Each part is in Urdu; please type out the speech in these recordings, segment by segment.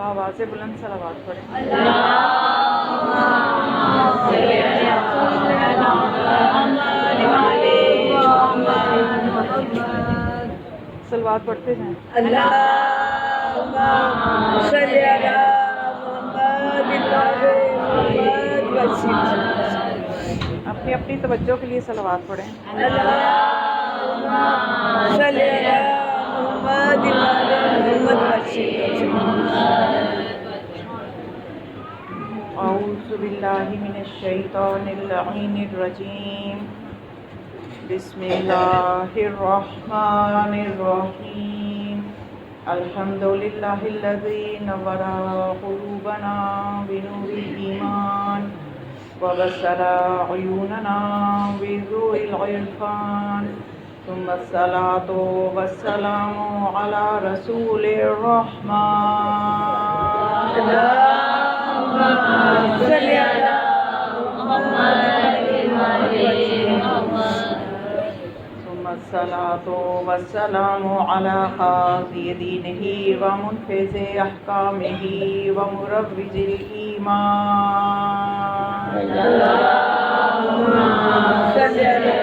آواز بلند صلوات پڑھیں. صلوات پڑھتے جائیں. اپنی اپنی توجہ کے لیے صلوات پڑھیں. اعوذ باللہ من الشیطان اللعین الرجیم. بسم اللہ الرحمن الرحیم. الحمد للہ الذی نور قلوبنا بنور الایمان وبصر عیوننا بضوء العرفان ثم الصلاة والسلام على رسول الرحمن. صلی علی محمد. ثم الصلاة والسلام على قاضي دینه ومنفذ احکامه ومروج الایمان. صلی علی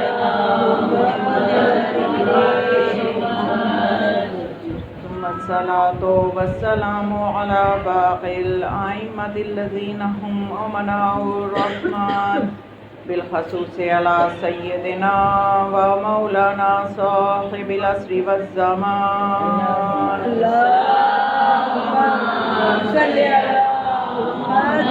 الصلاة والسلام على باقي الأئمة الذين هم أمناء الرحمن بالخصوص على سيدنا ومولانا صاحب العصر والزمان. اللهم صل على محمد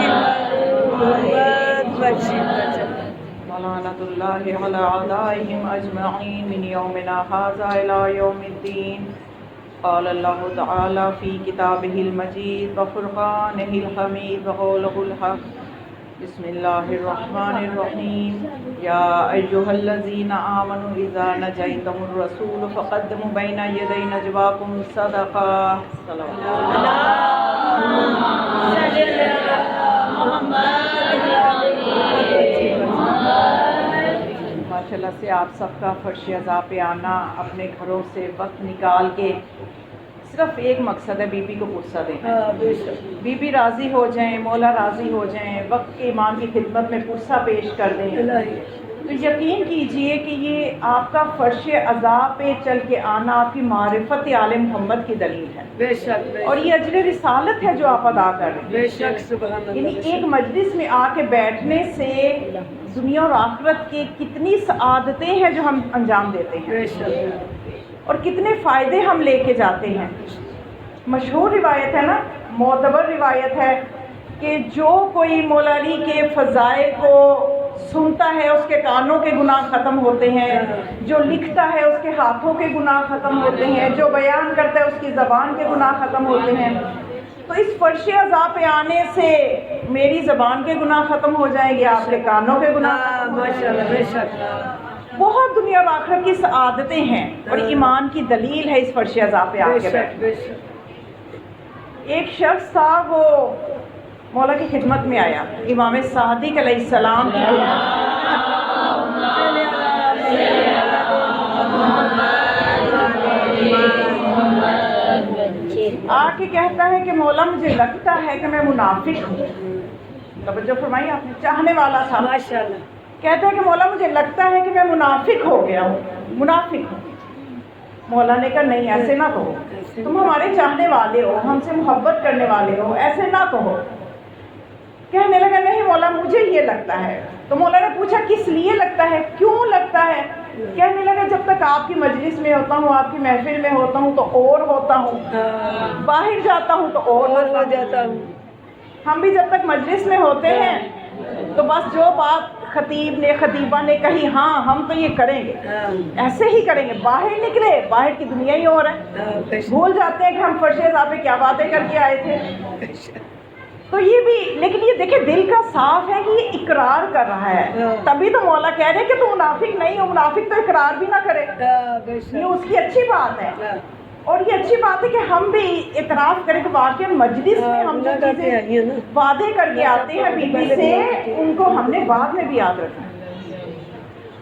ولعنة الله على أعدائهم أجمعين من يومنا هذا إلى يوم الدين. قال الله تعالى في كتابه المجيد وفرقانه الحميد وقوله الحق. بسم الله الرحمن الرحيم. يا أيها الذين آمنوا إذا نجيتم الرسول فقدموا بين يدي نجواكم صدقة. ماشاءاللہ سے آپ سب کا فرش عزا پہ آنا، اپنے گھروں سے وقت نکال کے صرف ایک مقصد ہے، بی بی کو پرسہ دینا. بی بی راضی ہو جائیں، مولا راضی ہو جائیں، وقت کے امام کی خدمت میں پرسہ پیش کر دیں، تو یقین کیجئے کہ یہ آپ کا فرش عزا پہ چل کے آنا آپ کی معرفت آل محمد کی دلیل ہے. بے شک. اور یہ اجر رسالت ہے جو آپ ادا کر رہے ہیں. بے شک. یعنی ایک مجلس میں آ کے بیٹھنے سے دنیا اور آخرت کی کتنی سعادتیں ہیں جو ہم انجام دیتے ہیں اور کتنے فائدے ہم لے کے جاتے ہیں. مشہور روایت ہے نا، معتبر روایت ہے کہ جو کوئی مولا علی کے فضائل کو سنتا ہے اس کے کانوں کے گناہ ختم ہوتے ہیں، جو لکھتا ہے اس کے ہاتھوں کے گناہ ختم ہوتے ہیں، جو بیان کرتا ہے اس کی زبان کے گناہ ختم ہوتے ہیں. تو اس فرش عزا پہ آنے سے میری زبان کے گناہ ختم ہو جائیں گے، آپ کے کانوں کے گناہ ختم ہو جائیں گے. بہت دنیا اور آخرت کی سعادتیں ہیں اور ایمان کی دلیل ہے اس فرش عزا پہ آ کے بیٹھنا. ایک شخص تھا، وہ مولا کی خدمت میں آیا، امام صادق علیہ السلام کی آ کے کہتا ہے کہ مولا مجھے لگتا ہے کہ میں منافق ہوں. توجہ فرمائی آپ نے، چاہنے والا تھا ماشاءاللہ. کہتا ہے کہ مولا مجھے لگتا ہے کہ میں منافق ہو گیا ہوں، منافق ہوں. مولا نے کہا نہیں ایسے نہ کہو، تم ہمارے چاہنے والے ہو، ہم سے محبت کرنے والے ہو، ایسے نہ کہو. کہنے لگا نہیں مولا مجھے یہ لگتا ہے. تو مولا نے پوچھا کس لیے لگتا ہے، کیوں لگتا ہے؟ کہنے لگا جب تک آپ کی مجلس میں ہوتا ہوں، آپ کی محفل میں ہوتا ہوں تو اور ہوتا ہوں، باہر جاتا ہوں تو اور ہو جاتا ہوں. ہم بھی جب تک مجلس میں ہوتے ہیں تو بس جو بات خطیب نے خطیبہ نے کہی ہاں ہم تو یہ کریں گے، ایسے ہی کریں گے. باہر نکلے باہر کی دنیا ہی اور ہے، بھول جاتے ہیں کہ ہم فرش عزا پہ کیا باتیں کر کے آئے تھے. تو یہ بھی، لیکن یہ دیکھیں دل کا صاف ہے کہ یہ اقرار کر رہا ہے. تبھی تو مولا کہہ رہے ہیں کہ تم منافق نہیں ہو. منافق تو اقرار بھی نہ کرے، یہ اس کی اچھی بات ہے. اور یہ اچھی بات ہے کہ ہم بھی اعتراف کریں کہ واقعی مجلس میں ہم جو چیزیں وعدے کر کے آتے ہیں بی بی سے، ان کو ہم نے بعد میں بھی یاد رکھنا ہے.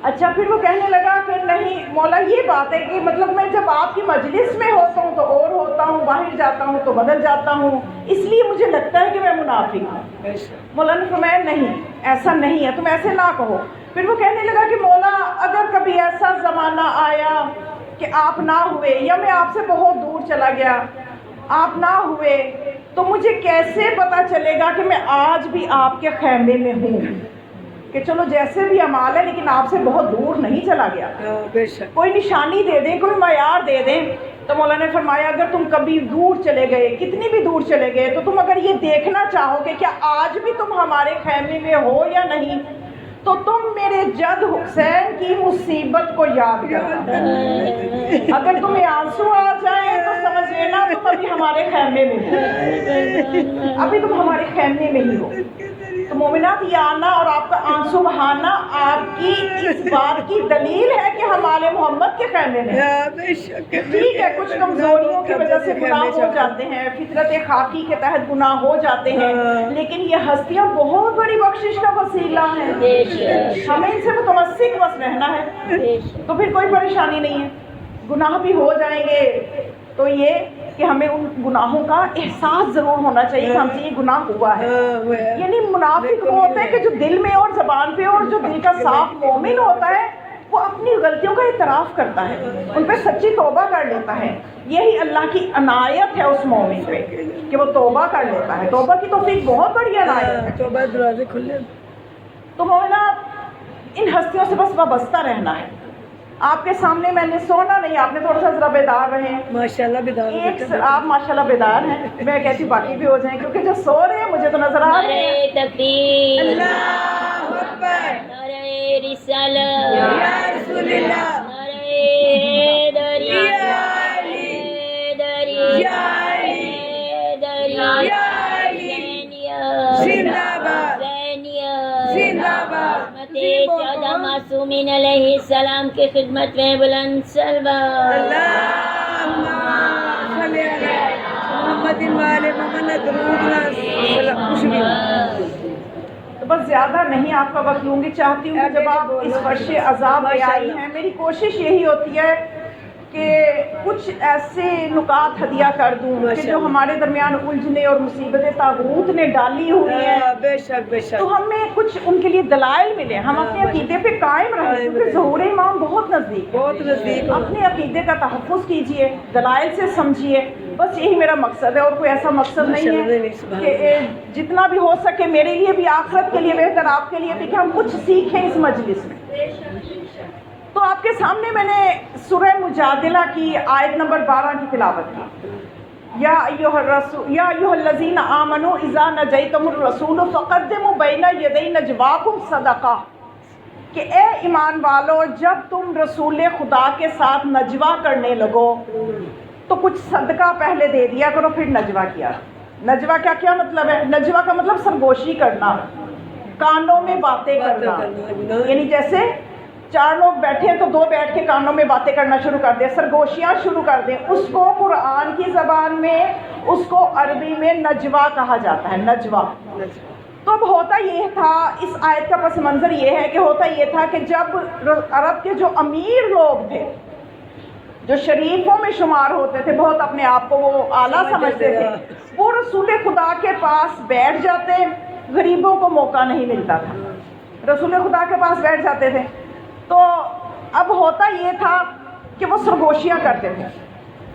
اچھا پھر وہ کہنے لگا کہ نہیں مولا یہ بات ہے کہ مطلب میں جب آپ کی مجلس میں ہوتا ہوں تو اور ہوتا ہوں، باہر جاتا ہوں تو بدل جاتا ہوں، اس لیے مجھے لگتا ہے کہ میں منافق ہوں۔ مولا نے فرمایا نہیں ایسا نہیں ہے، تم ایسے نہ کہو۔ پھر وہ کہنے لگا کہ مولا اگر کبھی ایسا زمانہ آیا کہ آپ نہ ہوئے یا میں آپ سے بہت دور چلا گیا، آپ نہ ہوئے، تو مجھے کیسے پتہ چلے گا کہ میں آج بھی آپ کے خیمے میں ہوں؟ کہ چلو جیسے بھی اعمال ہے لیکن آپ سے بہت دور نہیں چلا گیا، کوئی نشانی دے دیں، کوئی معیار دے دیں۔ تو مولا نے فرمایا اگر تم کبھی دور چلے گئے، کتنی بھی دور چلے گئے، تو تم اگر یہ دیکھنا چاہو کہ کیا آج بھی تم ہمارے خیمے میں ہو یا نہیں، تو تم میرے جد حسین کی مصیبت کو یاد کرنا۔ اگر تمہیں آنسو آ جائیں تو سمجھ لینا تم ابھی ہمارے خیمے میں ہو، ابھی تم ہمارے خیمے میں ہی ہو۔ تو مومنات یہ آنا اور آپ کا آنسو بہانا آپ کی اس بات کی دلیل ہے کہ ہم آل محمد کے خیمے میں ہیں۔ ٹھیک ہے کچھ کمزوریوں کی وجہ سے گناہ ہو جاتے ہیں، فطرت خاکی کے تحت گناہ ہو جاتے ہیں، لیکن یہ ہستیاں بہت بڑی بخشش کا وسیلہ ہیں، ہمیں ان سے متمسک بس رہنا ہے، تو پھر کوئی پریشانی نہیں ہے۔ گناہ بھی ہو جائیں گے تو یہ کہ ہمیں ان گناہوں کا احساس ضرور ہونا چاہیے کہ ہم سے یہ گناہ ہوا ہے۔ یعنی منافق وہ ہوتا ہے کہ جو دل میں اور زبان پہ اور جو دل کا صاف مومن ہوتا ہے وہ اپنی غلطیوں کا اعتراف کرتا ہے، ان پہ سچی توبہ کر لیتا ہے۔ یہی اللہ کی عنایت ہے اس مومن پہ کہ وہ توبہ کر لیتا ہے۔ توبہ کی توفیق بہت بڑی عنایت ہے، توبہ دروازے کھلے۔ تو مولانا ان ہستیوں سے بس وابستہ رہنا ہے۔ آپ کے سامنے میں نے سونا نہیں، آپ نے تھوڑا سا ذرا بیدار رہیں ماشاءاللہ بیدار آپ ماشاءاللہ بیدار ہیں، میں کہتی ہوں باقی بھی ہو جائیں کیونکہ جو سو رہے ہیں مجھے تو نظر آ رہے ہیں۔ تکبیر، اللہ اکبر، نعرہ رسالت، یا رسول اللہ، نعرہ حیدری، یا علی، حیدری، یا علی، حیدری، یا علی، زندہ باد، زندہ باد۔ چودہ معصومین علیہ السلام کی خدمت میں بلند سلوات۔ اللہم صلی علی محمد وآل محمد، درود خوش بھی۔ تو بس زیادہ نہیں آپ کا وقت لوں گی، چاہتی ہوں کہ جب آپ اس فرش عذاب میں آئی ہیں میری کوشش یہی ہوتی ہے کہ کچھ ایسے نکات ہدیہ کر دوں کہ جو ہمارے درمیان الجھنے اور مصیبتیں طاغوت نے ڈالی ہوئی ہیں، بے شک بے شک، تو ہمیں کچھ ان کے لیے دلائل ملے، ہم اپنے عقیدے پہ قائم رہیں کیونکہ ظہور امام بہت نزدیک ہے۔ بہت نزدیک۔ اپنے عقیدے کا تحفظ کیجئے، دلائل سے سمجھیے، بس یہی میرا مقصد ہے، اور کوئی ایسا مقصد نہیں ہے کہ جتنا بھی ہو سکے میرے لیے بھی، آخرت کے لیے بہتر، آپ کے لیے بھی، کہ ہم کچھ سیکھیں اس مجلس میں۔ تو آپ کے سامنے میں نے سورہ مجادلہ کی آیت نمبر 12 کی تلاوت کی۔ یا ایھا الذین آمنوا اذا نجیتم الرسول فقدموا بین یدی نجواکم صدقہ، کہ اے ایمان والو جب تم رسول خدا کے ساتھ نجوا کرنے لگو تو کچھ صدقہ پہلے دے دیا کرو پھر نجوا کیا۔ نجوا کا کیا مطلب ہے؟ نجوا کا مطلب سرگوشی کرنا، کانوں میں باتیں کرنا، یعنی جیسے 4 لوگ بیٹھے ہیں تو 2 بیٹھ کے کانوں میں باتیں کرنا شروع کر دیں، سرگوشیاں شروع کر دیں۔ اس کو قرآن کی زبان میں، اس کو عربی میں نجوا کہا جاتا ہے، نجوا۔ تو اب ہوتا یہ تھا، اس آیت کا پس منظر یہ ہے کہ ہوتا یہ تھا کہ جب عرب کے جو امیر لوگ تھے، جو شریفوں میں شمار ہوتے تھے، بہت اپنے آپ کو وہ اعلیٰ سمجھتے تھے، وہ رسول خدا کے پاس بیٹھ جاتے، غریبوں کو موقع نہیں ملتا تھا، رسول خدا کے پاس بیٹھ جاتے تھے۔ تو اب ہوتا یہ تھا کہ وہ سرگوشیاں کرتے تھے۔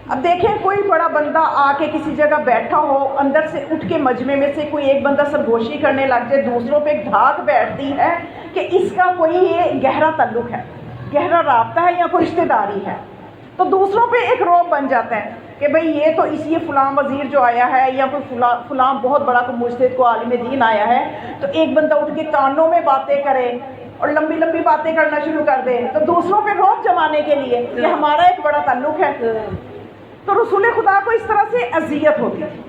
اب دیکھیں کوئی بڑا بندہ آ کے کسی جگہ بیٹھا ہو، اندر سے اٹھ کے مجمع میں سے کوئی ایک بندہ سرگوشی کرنے لگ جائے، دوسروں پہ ایک دھاک بیٹھتی ہے کہ اس کا کوئی یہ گہرا تعلق ہے، گہرا رابطہ ہے یا کوئی رشتہ داری ہے، تو دوسروں پہ ایک روب بن جاتا ہے کہ بھئی یہ تو اس لیے فلاں وزیر جو آیا ہے یا کوئی فلاں بہت بڑا کوئی مجتہد کو عالم دین آیا ہے، تو ایک بندہ اٹھ کے کانوں میں باتیں کرے اور لمبی لمبی باتیں کرنا شروع کر دے، تو دوسروں پہ روب جمانے کے لیے کہ ہمارا ایک بڑا تعلق ہے۔ تو رسول خدا کو اس طرح سے اذیت ہوتی تھی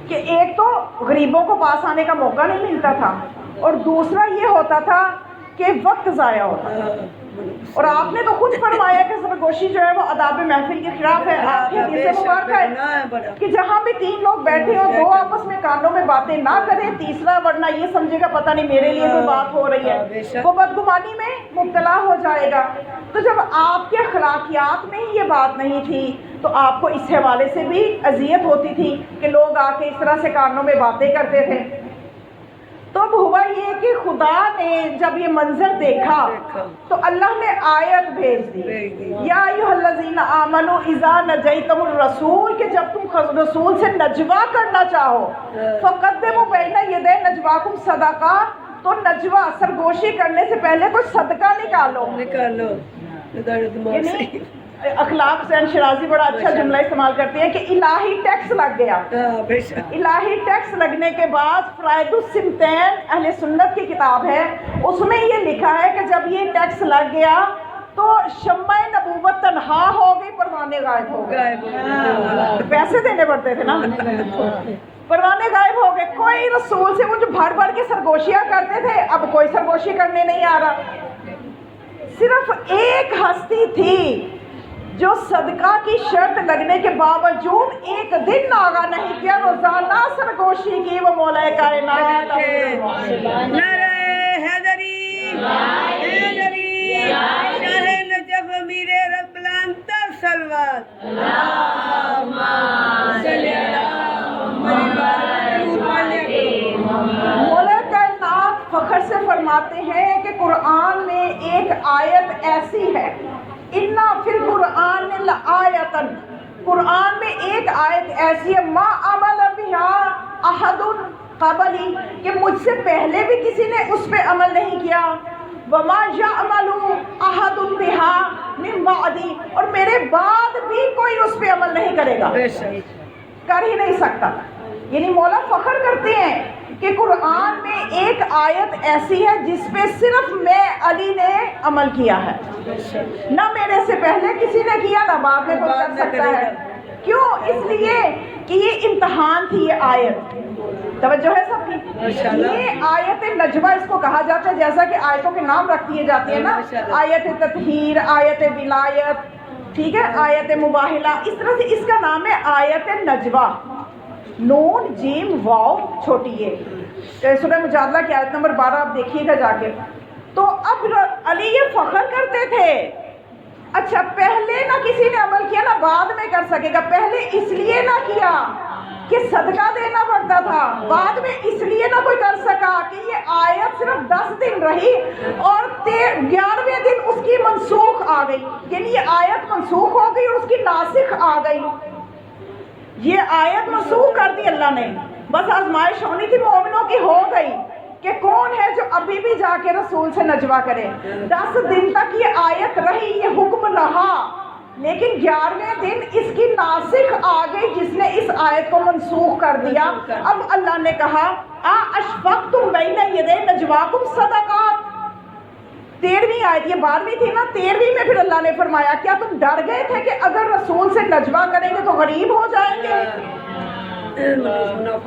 کہ ایک تو غریبوں کو پاس آنے کا موقع نہیں ملتا تھا، اور دوسرا یہ ہوتا تھا کہ وقت ضائع ہوتا تھا۔ اور آپ نے تو خود فرمایا کہ سرگوشی جو ہے وہ آداب محفل کے خلاف ہے. آپ کی حدیث مبارکہ ہے کہ جہاں بھی 3 لوگ بیٹھے ہو 2 آپس میں کانوں میں باتیں نہ کریں, تیسرا ورنہ یہ سمجھے گا پتہ نہیں میرے لیے کوئی بات ہو رہی ہے, وہ بدگمانی میں مبتلا ہو جائے گا. تو جب آپ کے اخلاقیات میں ہی یہ بات نہیں تھی تو آپ کو اس حوالے سے بھی اذیت ہوتی تھی کہ لوگ آ کے اس طرح سے کانوں میں باتیں کرتے تھے. تو اب ہوا یہ کہ خدا نے جب یہ منظر دیکھا تو اللہ نے آیت بھیج دی, یا ایھا الذین آمنوا اذا نجیتم الرسول, کہ جب تم رسول سے نجوا کرنا چاہو فقدموا بین یدی نجواکم صدقہ, تو نجوا سرگوشی کرنے سے پہلے کوئی صدقہ نکالو. یعنی اخلاق حسین شرازی بڑا اچھا جملہ استعمال کرتے ہیں کہ الہی ٹیکس لگ گیا. الہی ٹیکس لگنے کے بعد فرائض السمتین اہل سنت کی کتاب ہے, اس میں یہ لکھا ہے کہ جب یہ ٹیکس لگ گیا تو شمع نبوت تنہا ہو گئی, پروانے غائب ہو گئے. پیسے دینے پڑتے تھے نا, پروانے غائب ہو گئے. کوئی رسول سے وہ جو بھر بھر کے سرگوشیاں کرتے تھے اب کوئی سرگوشی کرنے نہیں آ رہا. صرف ایک ہستی تھی جو صدقہ کی شرط لگنے کے باوجود ایک دن ناغہ نہیں کیا, روزانہ سرگوشی کی, وہ مولا کائنات نعرہ حیدری حیدری شاہ نجف امیر رب الانتر صلوات اللہم صلی مولا کائنات فخر سے فرماتے ہیں کہ قرآن میں ایک آیت ایسی ہے, اِنَّا فِی الْقُرْآنِ لَآیَةً, قرآن میں ایک آیت ایسی ہے, مَا عَمَلَ بِهَا أَحَدٌ قَبْلِی, کہ مجھ سے پہلے بھی کسی نے اس پہ عمل نہیں کیا, وَمَا يَعْمَلُ أَحَدٌ بِهَا مِن بَعْدِی, اور میرے بعد بھی کوئی اس پہ عمل نہیں کرے گا, کر ہی نہیں سکتا. یعنی مولا فخر کرتے ہیں کہ قرآن میں ایک آیت ایسی ہے جس پہ صرف میں علی نے عمل کیا ہے, نہ میرے سے پہلے کسی نے کیا نہ بعد میں کوئی کر سکتا ہے. کیوں؟ اس لیے کہ یہ امتحان تھی. یہ آیت توجہ ہے سب کی, یہ آیت نجوہ اس کو کہا جاتا ہے, جیسا کہ آیتوں کے نام رکھ دیے جاتے ہیں نا, آیت تطہیر, آیت ولایت, ٹھیک ہے, آیت مباہلہ, اس طرح سے اس کا نام ہے آیت نجوہ. نون جیم واو چھوٹی ہے, سورہ مجادلہ کی آیت نمبر 12 آپ دیکھیے گا جا کے. تو اب علی یہ فخر کرتے تھے, اچھا پہلے نہ کسی نے عمل کیا نہ بعد میں کر سکے گا. پہلے اس لیے نہ کیا کہ صدقہ دینا پڑتا تھا, بعد میں اس لیے نہ کوئی کر سکا کہ یہ آیت صرف 10 دن رہی اور 11ویں دن اس کی منسوخ آ گئی. یعنی یہ آیت منسوخ ہو گئی اور اس کی ناسخ آ گئی. یہ آیت منسوخ کر دی اللہ نے, بس آزمائش ہونی تھی مومنوں کی, ہو گئی کہ کون ہے جو ابھی بھی جا کے رسول سے نجوہ کرے. 10 دن تک یہ آیت رہی, یہ حکم رہا, لیکن 11ویں دن اس کی ناسخ آ گئی جس نے اس آیت کو منسوخ کر دیا. اب اللہ نے کہا اشفقتم بین یدی نجواکم صدقات, 13ویں آیت, یہ 12ویں تھی نا, 13ویں میں پھر اللہ نے فرمایا کیا تم ڈر گئے تھے کہ اگر رسول سے نجوہ کریں گے تو غریب ہو جائیں گے.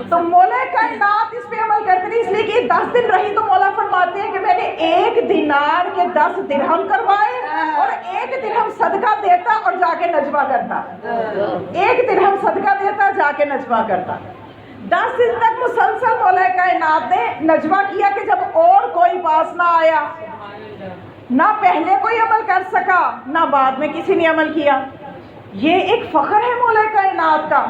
تو مولا کائنات اس پہ عمل کرتے تھے, اس لیے کہ 10 دن رہی تو مولا فرماتے ہیں کہ میں نے 1 دینار کے 10 درہم کروائے اور 1 درہم صدقہ دیتا اور جا کے نجوہ کرتا, 1 درہم صدقہ دیتا جا کے نجوہ کرتا. 10 دن تک مسلسل مولا کائنات نے نجوہ کیا کہ جب اور کوئی پاس نہ آیا, نہ پہلے کوئی عمل کر سکا نہ بعد میں کسی نے عمل کیا. یہ ایک فخر ہے مولا کائنات کا.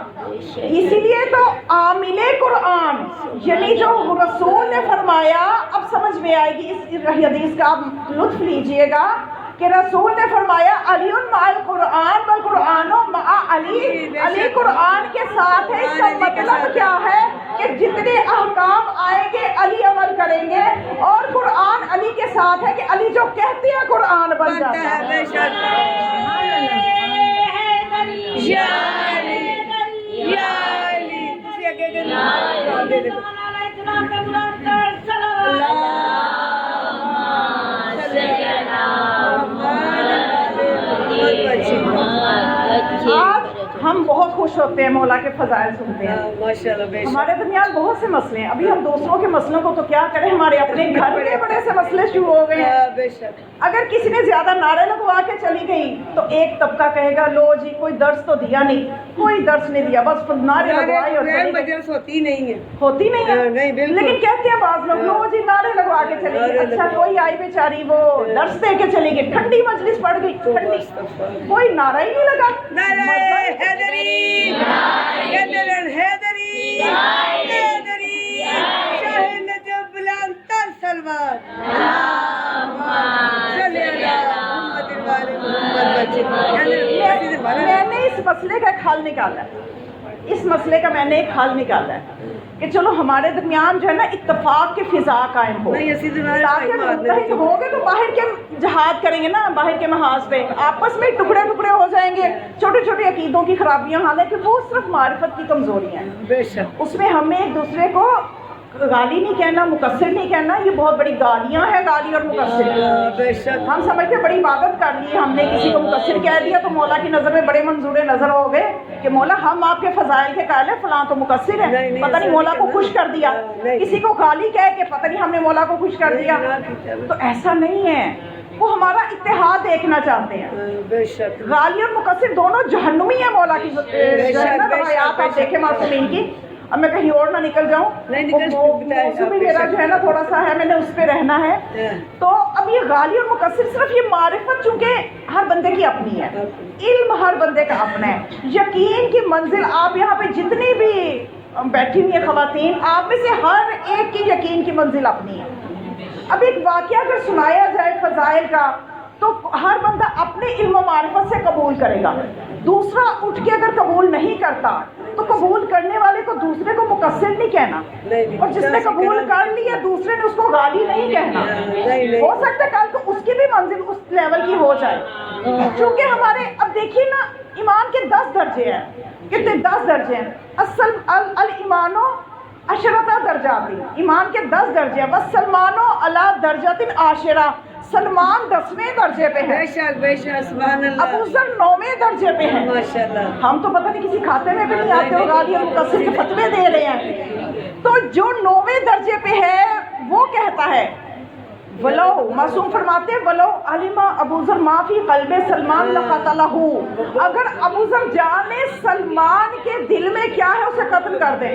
اسی لیے تو عامل قرآن یعنی جو رسول نے فرمایا, اب سمجھ میں آئے گی اس حدیث کا, آپ لطف لیجئے گا کہ رسول نے فرمایا علی مع القرآن والقرآن مع علی, علی قرآن کے ساتھ ہے. اس کا مطلب کیا ہے کہ جتنے احکام آئیں گے علی عمل کریں گے, اور قرآن علی کے ساتھ ہے کہ علی جو کہتے ہیں قرآن بن جاتا ہے. یا علی یا علی آج ہم بہت خوش ہوتے ہیں مولا کے فضائل سنتے ہیں. ماشاءاللہ بے شک. ہمارے درمیان بہت سے مسئلے ہیں. ابھی ہم دوسروں کے مسئلوں کو تو کیا کریں, ہمارے اپنے گھر میں بڑے سے مسئلے شروع ہو گئے ہیں. بے شک. اگر کسی نے زیادہ نعرے لگوا کے چلی گئی تو ایک طبقہ کہے گا لو جی کوئی درس تو دیا نہیں, کوئی درس نہیں دیا, بس نعرے لگوائے اور چلی گئی. مجلس ہوتی نہیں ہے, ہوتی نہیں نہیں ہے. بالکل. لیکن کہتے ہیں بعض لوگ لو جی نعرے لگوا کے چلی گئی. اچھا کوئی آئی بیچاری وہ درس دے کے چلی گئی, ٹھنڈی مجلس پڑ گئی, ٹھنڈی, کوئی نعرہ ہی نہیں لگا. نعرہ حیدری, جنرل حیدری, حیدری, شاہ نجف بلند تر سلوات, صلی اللہ محمد والے محمد. میں نے اس مسئلے کا ایک حل نکالا ہے. اس مسئلے کا میں نے ایک حل نکالا ہے کہ چلو ہمارے درمیان جو ہے نا اتفاق کی فضا قائم ہو, تاکہ متحد ہوں گے تو باہر کے جہاد کریں گے نا, باہر کے محاذ پہ آپس میں ٹکڑے ٹکڑے ہو جائیں گے, چھوٹے چھوٹے عقیدوں کی خرابیاں, حالانکہ وہ صرف معرفت کی کمزوریاں ہیں. بے شک. اس میں ہمیں ایک دوسرے کو گالی نہیں کہنا, مقصر نہیں کہنا, یہ بہت بڑی گالیاں ہیں گالی اور مقصر. بے شک. ہم سمجھتے بڑی عبادت کر لی, ہم نے کسی کو مقصر کہہ دیا تو مولا کی نظر میں بڑے منظور نظر ہو گئے کہ مولا ہم آپ کے فضائل کے قائل ہیں, فلاں تو مقصر ہے, پتہ نہیں مولا کو خوش کر دیا. کسی کو گالی کہہ کے پتہ نہیں ہم نے مولا کو خوش کر دیا. تو ایسا نہیں ہے, وہ ہمارا اتحاد دیکھنا چاہتے ہیں. بے شک. غالی اور مقصر دونوں جہنمی ہیں مولا کی روایات آپ دیکھیں معصومین کی. اب میں کہیں اور نہ نکل جاؤں, موضوع بھی میرا جو ہے نا تھوڑا سا ہے, میں نے اس پہ رہنا ہے. تو اب یہ غالی اور مقصر صرف یہ معرفت چونکہ ہر بندے کی اپنی ہے, علم ہر بندے کا اپنا ہے, یقین کی منزل آپ یہاں پہ جتنی بھی بیٹھی ہوئی ہیں خواتین, آپ میں سے ہر ایک کی یقین کی منزل اپنی ہے. اب ایک واقعہ اگر سنایا جائے فضائل کا تو ہر بندہ اپنے علم و معرفت سے قبول کرے گا. دوسرا اٹھ کے اگر قبول نہیں کرتا تو قبول کرنے والے کو دوسرے کو مقصر نہیں کہنا, اور جس نے قبول کر لیا دوسرے نے اس کو گالی نہیں کہنا. ہو سکتا ہے کل کو اس کی بھی منزل اس لیول کی ہو جائے. چونکہ ہمارے اب دیکھیے نا ایمان کے 10 درجے ہیں. کتنے 10 درجے ہیں. اصل الایمانو عشرۃ درجات, ایمان کے 10 درجے ہیں. بس سلمانو علی درجات عاشرہ, سلمان 10ویں درجے پہ ہے. بے شک. بے شک. سبحان اللہ. ابو ذر 9ویں درجے پہ ہے. ماشاءاللہ. ہم تو پتہ نہیں کسی کھاتے میں بھی نہیں آتے اور غالی اور مقصر کے فتوے دے رہے ہیں. تو جو 9ویں درجے پہ ہے وہ کہتا ہے ولو, معصوم فرماتے ہیں ولو علم ابو ذر ما فی قلب سلمان لقتلہ, اگر ابو ذر جانے سلمان کے دل میں کیا ہے اسے قتل کر دیں.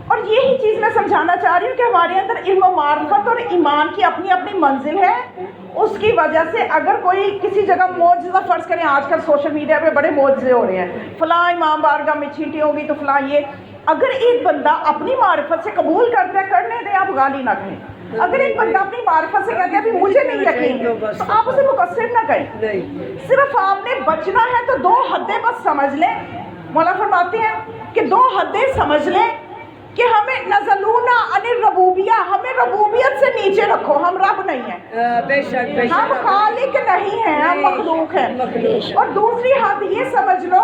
اور یہی چیز میں سمجھانا چاہ رہی ہوں کہ ہمارے اندر علم و معرفت اور ایمان کی اپنی اپنی منزل ہے. اس کی وجہ سے اگر کوئی کسی جگہ معجزہ, فرض کریں آج کل سوشل میڈیا پہ بڑے معجزے ہو رہے ہیں, فلاں امام بارگاہ میں چھینٹی ہوگی تو فلاں یہ, اگر ایک بندہ اپنی معرفت سے قبول کرتا ہے کرنے دیں, آپ گالی نہ کہیں. اگر ایک بندہ اپنی معرفت سے کہتا ہے ابھی مجھے نہیں یقین تو آپ اسے مقصر نہ کہیں. صرف آپ نے بچنا ہے تو 2 حدیں بس سمجھ لیں. مولا فرماتے ہیں کہ 2 حدیں سمجھ لیں کہ ہمیں نزلونا عن الربوبیہ, ہمیں ربوبیت سے نیچے رکھو, ہم رب نہیں ہیں. بے شک. بے شک. ہم خالق نہیں ہیں, ہم مخلوق ہیں. اور دوسری حد یہ سمجھ لو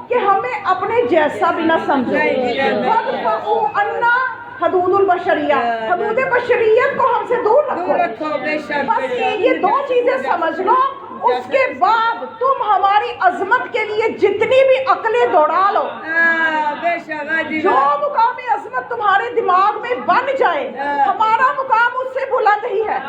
کہ ہمیں اپنے جیسا بھی نہ سمجھو. فَادْفَعُوا عَنَّا حدود البشریہ, حدود بشریت کو ہم سے دور رکھو. بس یہ 2 چیزیں سمجھ لو. اس کے بعد تم ہماری عظمت کے لیے جتنی بھی عقلیں دوڑا لو, جو مقام عظمت تمہارے دماغ میں بن جائے, ہمارا مقام اس سے بلند ہی ہے.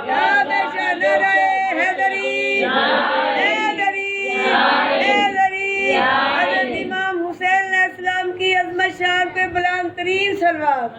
حضرت امام حسین علیہ السلام کی عظمت شان پہ بلند ترین سلوات.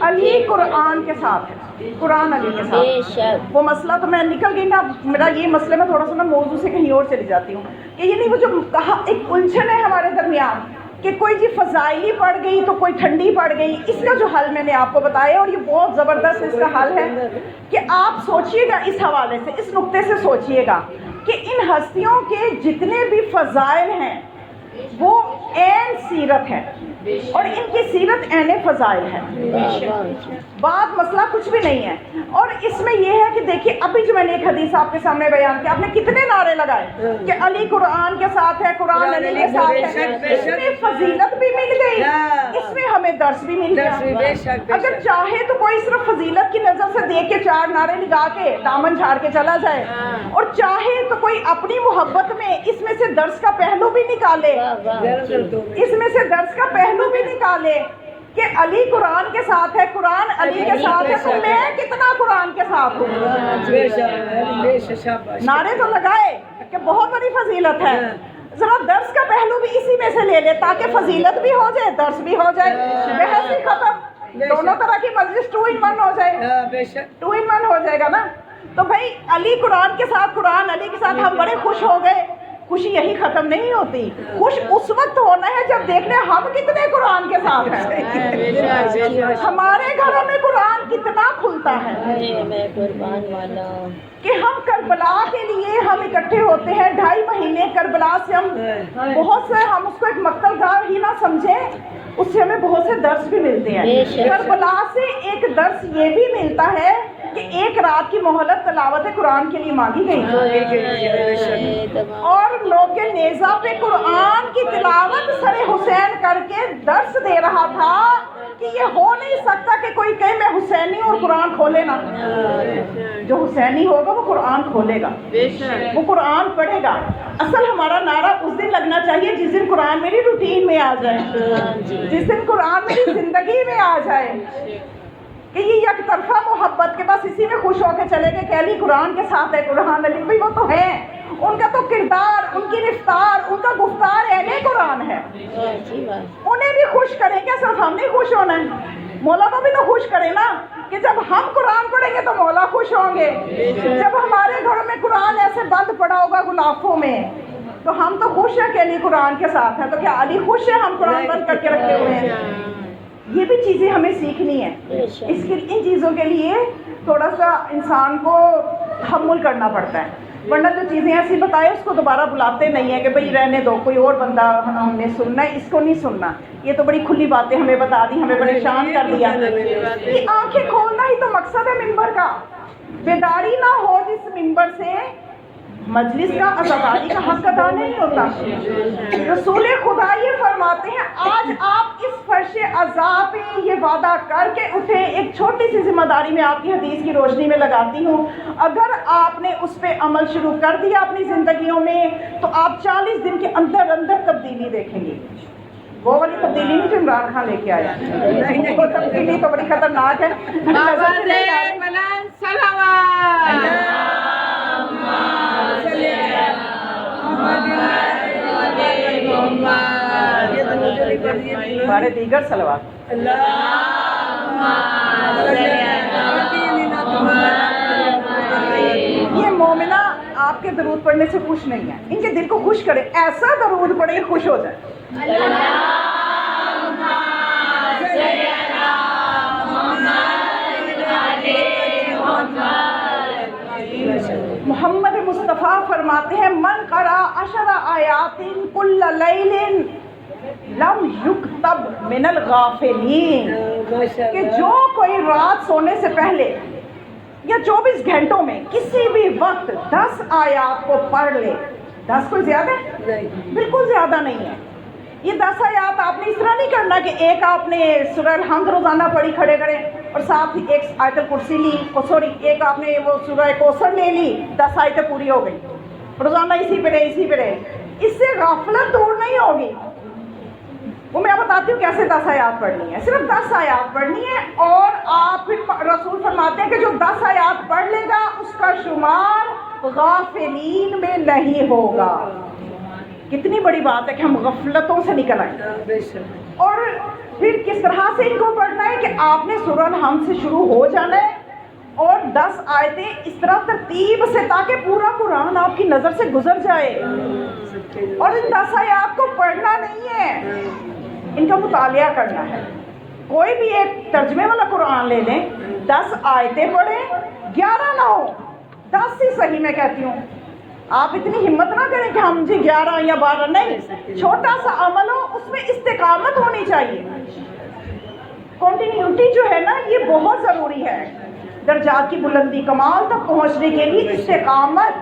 علی قرآن کے ساتھ ہے, قرآن علی کے ساتھ. وہ مسئلہ تو میں نکل گئی نا, میرا یہ مسئلہ میں تھوڑا سا نا موضوع سے کہیں اور چلی جاتی ہوں کہ یہ نہیں, وہ جو کہا ایک الجھن ہے ہمارے درمیان کہ کوئی جی فضائلی پڑ گئی تو کوئی ٹھنڈی پڑ گئی. اس کا جو حل میں نے آپ کو بتایا, اور یہ بہت زبردست اس کا حل ہے کہ آپ سوچئے گا اس حوالے سے, اس نقطے سے سوچئے گا کہ ان ہستیوں کے جتنے بھی فضائل ہیں وہ عین سیرت ہے, اور ان کی سیرت عین فضائل ہے. بات مسئلہ کچھ بھی نہیں ہے. اور اس میں یہ ہے کہ دیکھیے ابھی جو میں نے ایک حدیث آپ کے سامنے بیان کیا, آپ نے کتنے نعرے لگائے کہ علی قرآن کے ساتھ ہے, قرآن علی کے ساتھ ہے. اس میں فضیلت بھی مل گئی, اس میں ہمیں درس بھی مل گیا. اگر چاہے تو کوئی صرف فضیلت کی نظر سے دیکھ کے 4 نعرے لگا کے دامن جھاڑ کے چلا جائے, اور چاہے تو کوئی اپنی محبت میں اس میں سے درس کا پہلو بھی نکالے, اس میں سے درس کا پہلو بھی نکالے کہ علی قرآن کے ساتھ ہے, قرآن علی کے ساتھ ہے, تو میں کتنا قرآن کے ساتھ ہوں. نعرے تو لگائے کہ بہت بڑی فضیلت ہے, ذرا درس کا پہلو بھی اسی میں سے لے لے تاکہ فضیلت بھی ہو جائے, درس بھی ہو جائے, بحث بھی ختم, دونوں طرح کی مجلس 2 in 1 ہو جائے, 2 in 1 ہو جائے گا نا. تو بھائی علی قرآن کے ساتھ, قرآن علی کے ساتھ ہم بڑے خوش ہو گئے. خوشی یہی ختم نہیں ہوتی, خوش اس وقت ہونا ہے جب دیکھنے ہم کتنے قرآن کے ساتھ ہیں, ہمارے گھروں میں قرآن کتنا کھلتا ہے کہ ہم کربلا کے لیے ہم اکٹھے ہوتے ہیں. 2.5 مہینے کربلا سے ہم بہت سے, ہم اس کو ایک مقتل گاہ ہی نہ سمجھیں, اس سے ہمیں بہت سے درس بھی ملتے ہیں. کربلا سے ایک درس یہ بھی ملتا ہے کہ ایک رات کی مہلت تلاوت قرآن کے لیے مانگی گئی, اور لوگ نیزہ پہ قرآن کی تلاوت سر حسین کر کے درس دے رہا تھا کہ یہ ہو نہیں سکتا کہ کوئی کہے میں حسینی اور قرآن کھولے نا. جو حسینی ہوگا وہ قرآن کھولے گا, وہ قرآن پڑھے گا. اصل ہمارا نعرہ اس دن لگنا چاہیے جس دن قرآن میری روٹین میں آ جائے, جس دن قرآن میری زندگی میں آ جائے, کہ یہ یک طرفہ محبت کے بس اسی میں خوش ہو کے چلے گئے کہ علی قرآن کے ساتھ ہے, قرآن علی. بھائی وہ تو ہیں, ان کا تو کردار, ان کی رفتار, ان کا گفتار اہل قرآن ہے, انہیں بھی خوش کریں. کیا صرف ہم نہیں خوش ہونا ہے, مولا کو بھی تو خوش کریں نا, کہ جب ہم قرآن پڑھیں گے تو مولا خوش ہوں گے. جب ہمارے گھروں میں قرآن ایسے بند پڑا ہوگا غلافوں میں تو ہم تو خوش ہیں کہ علی قرآن کے ساتھ ہے, تو کیا علی خوش ہے ہم قرآن بند کر کے رکھے ہوئے ہیں؟ یہ بھی چیزیں ہمیں سیکھنی ہے. ان چیزوں کے لیے تھوڑا سا انسان کو تحمل کرنا پڑتا ہے, ورنہ جو چیزیں ایسی بتائے اس کو دوبارہ بلاتے نہیں ہیں کہ بھئی رہنے دو, کوئی اور بندہ ہم نے سننا ہے, اس کو نہیں سننا. یہ تو بڑی کھلی باتیں ہمیں بتا دی, ہمیں پریشان کر دیا. یہ آنکھیں کھولنا ہی تو مقصد ہے ممبر کا. بیداری نہ ہو جس ممبر سے مجلس کا عزاداری کا حق ادا نہیں ہوتا. رسول خدا یہ فرماتے ہیں آج آپ اس فرش عزا پہ یہ وعدہ کر کے اٹھے, ایک چھوٹی سی ذمہ داری میں آپ کی حدیث کی روشنی میں لگاتی ہوں, اگر آپ نے اس پہ عمل شروع کر دیا اپنی زندگیوں میں تو آپ 40 دن کے اندر اندر تبدیلی دیکھیں گے. وہ والی تبدیلی نہیں جو عمران خان لے کے آیا, وہ تبدیلی تو بڑی خطرناک ہے. ہمارے دیگر صلوات. یہ مومنہ آپ کے درود پڑھنے سے خوش نہیں ہے, ان کے دل کو خوش کرے, ایسا درود پڑھے خوش ہو جائے. محمد مصطفیٰ فرماتے ہیں من قرأ 10 آیات کل لیل لم یکتب من الغافلین, کہ جو کوئی رات سونے سے پہلے یا 24 گھنٹوں میں کسی بھی وقت 10 آیات کو پڑھ لے. 10 کوئی زیادہ ہے؟ بالکل زیادہ نہیں ہے. یہ 10 آیات آپ نے اس طرح نہیں کرنا کہ ایک آپ نے سورہ الحمد روزانہ پڑھی کھڑے کریں اور ساتھ ہی ایک آیت الکرسی لی, ایک آپ نے وہ سورہ کوثر لے لی, 10 آیتیں پوری ہو گئی, روزانہ اسی پہ رہے. اس سے غفلت دور نہیں ہوگی. وہ میں بتاتی ہوں کیسے 10 آیات پڑھنی ہے. صرف 10 آیات پڑھنی ہے, اور آپ پھر رسول فرماتے ہیں کہ جو 10 آیات پڑھ لے گا اس کا شمار غافلین میں نہیں ہوگا. کتنی بڑی بات ہے کہ ہم غفلتوں سے نکل آئیں. اور پھر کس طرح سے ان کو پڑھنا ہے کہ آپ نے سورہ الحمد سے شروع ہو جانا ہے اور 10 آیتیں اس طرح ترتیب سے تاکہ پورا قرآن آپ کی نظر سے گزر جائے. اور ان 10 آیات کو پڑھنا نہیں ہے, ان کا مطالعہ کرنا ہے. کوئی بھی ایک ترجمے والا قرآن لے لیں, 10 آیتیں پڑھیں, 11 نہ ہو, 10 ہی صحیح میں کہتی ہوں, آپ اتنی ہمت نہ کریں کہ ہم جی 11 یا 12 نہیں، چھوٹا سا عمل ہو اس میں استقامت ہونی چاہیے. کنٹینیوٹی جو ہے نا یہ بہت ضروری ہے. درجات کی بلندی کمال تک پہنچنے کے لیے استقامت،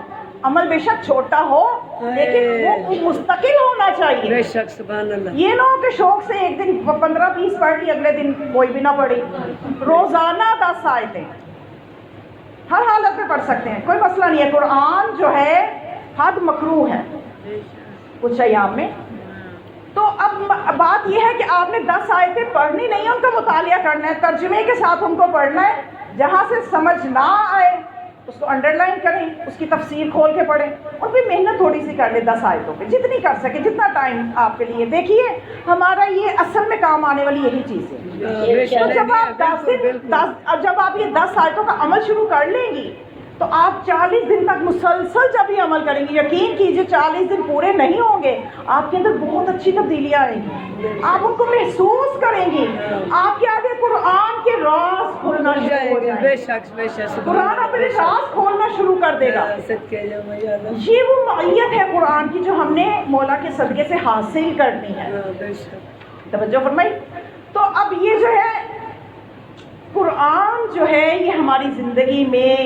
عمل بے شک چھوٹا ہو لیکن وہ مستقل ہونا چاہیے. بے شک سبحان اللہ. یہ نہ ہو کہ شوق سے ایک دن 15-20 پڑھ لی، اگلے دن کوئی بھی نہ پڑھی. روزانہ 10 آیتیں ہر حالت میں پڑھ سکتے ہیں، کوئی مسئلہ نہیں ہے. قرآن جو ہے حد مکروہ ہے کچھ ایام میں. تو اب بات یہ ہے کہ آپ نے 10 آیتیں پڑھنی نہیں ہے، ان کا مطالعہ کرنا ہے، ترجمے کے ساتھ ان کو پڑھنا ہے. جہاں سے سمجھ نہ آئے اس کو انڈر لائن کریں، اس کی تفسیر کھول کے پڑھیں، اور پھر محنت تھوڑی سی کر لیں 10 آیتوں پہ، جتنی کر سکے، جتنا ٹائم آپ کے لیے. دیکھیے ہمارا یہ اصل میں کام آنے والی یہی چیز ہے. تو جب آپ 10 آیتوں کا عمل شروع کر لیں گی تو آپ 40 دن تک مسلسل جب یہ عمل کریں گے، یقین کیجئے 40 دن پورے نہیں ہوں گے، آپ کے اندر بہت اچھی تبدیلیاں آئیں گی، آپ ان کو محسوس کریں گی. آپ کے آگے قرآن کے راز کھولنا شروع ہو جائیں گے. بے شک بے شک. قرآن اپنے راز کھولنا شروع کر دے گا. یہ وہ معیت ہے قرآن کی جو ہم نے مولا کے صدقے سے حاصل کرنی ہے. توجہ فرمائی. تو اب یہ جو ہے قرآن جو ہے یہ ہماری زندگی میں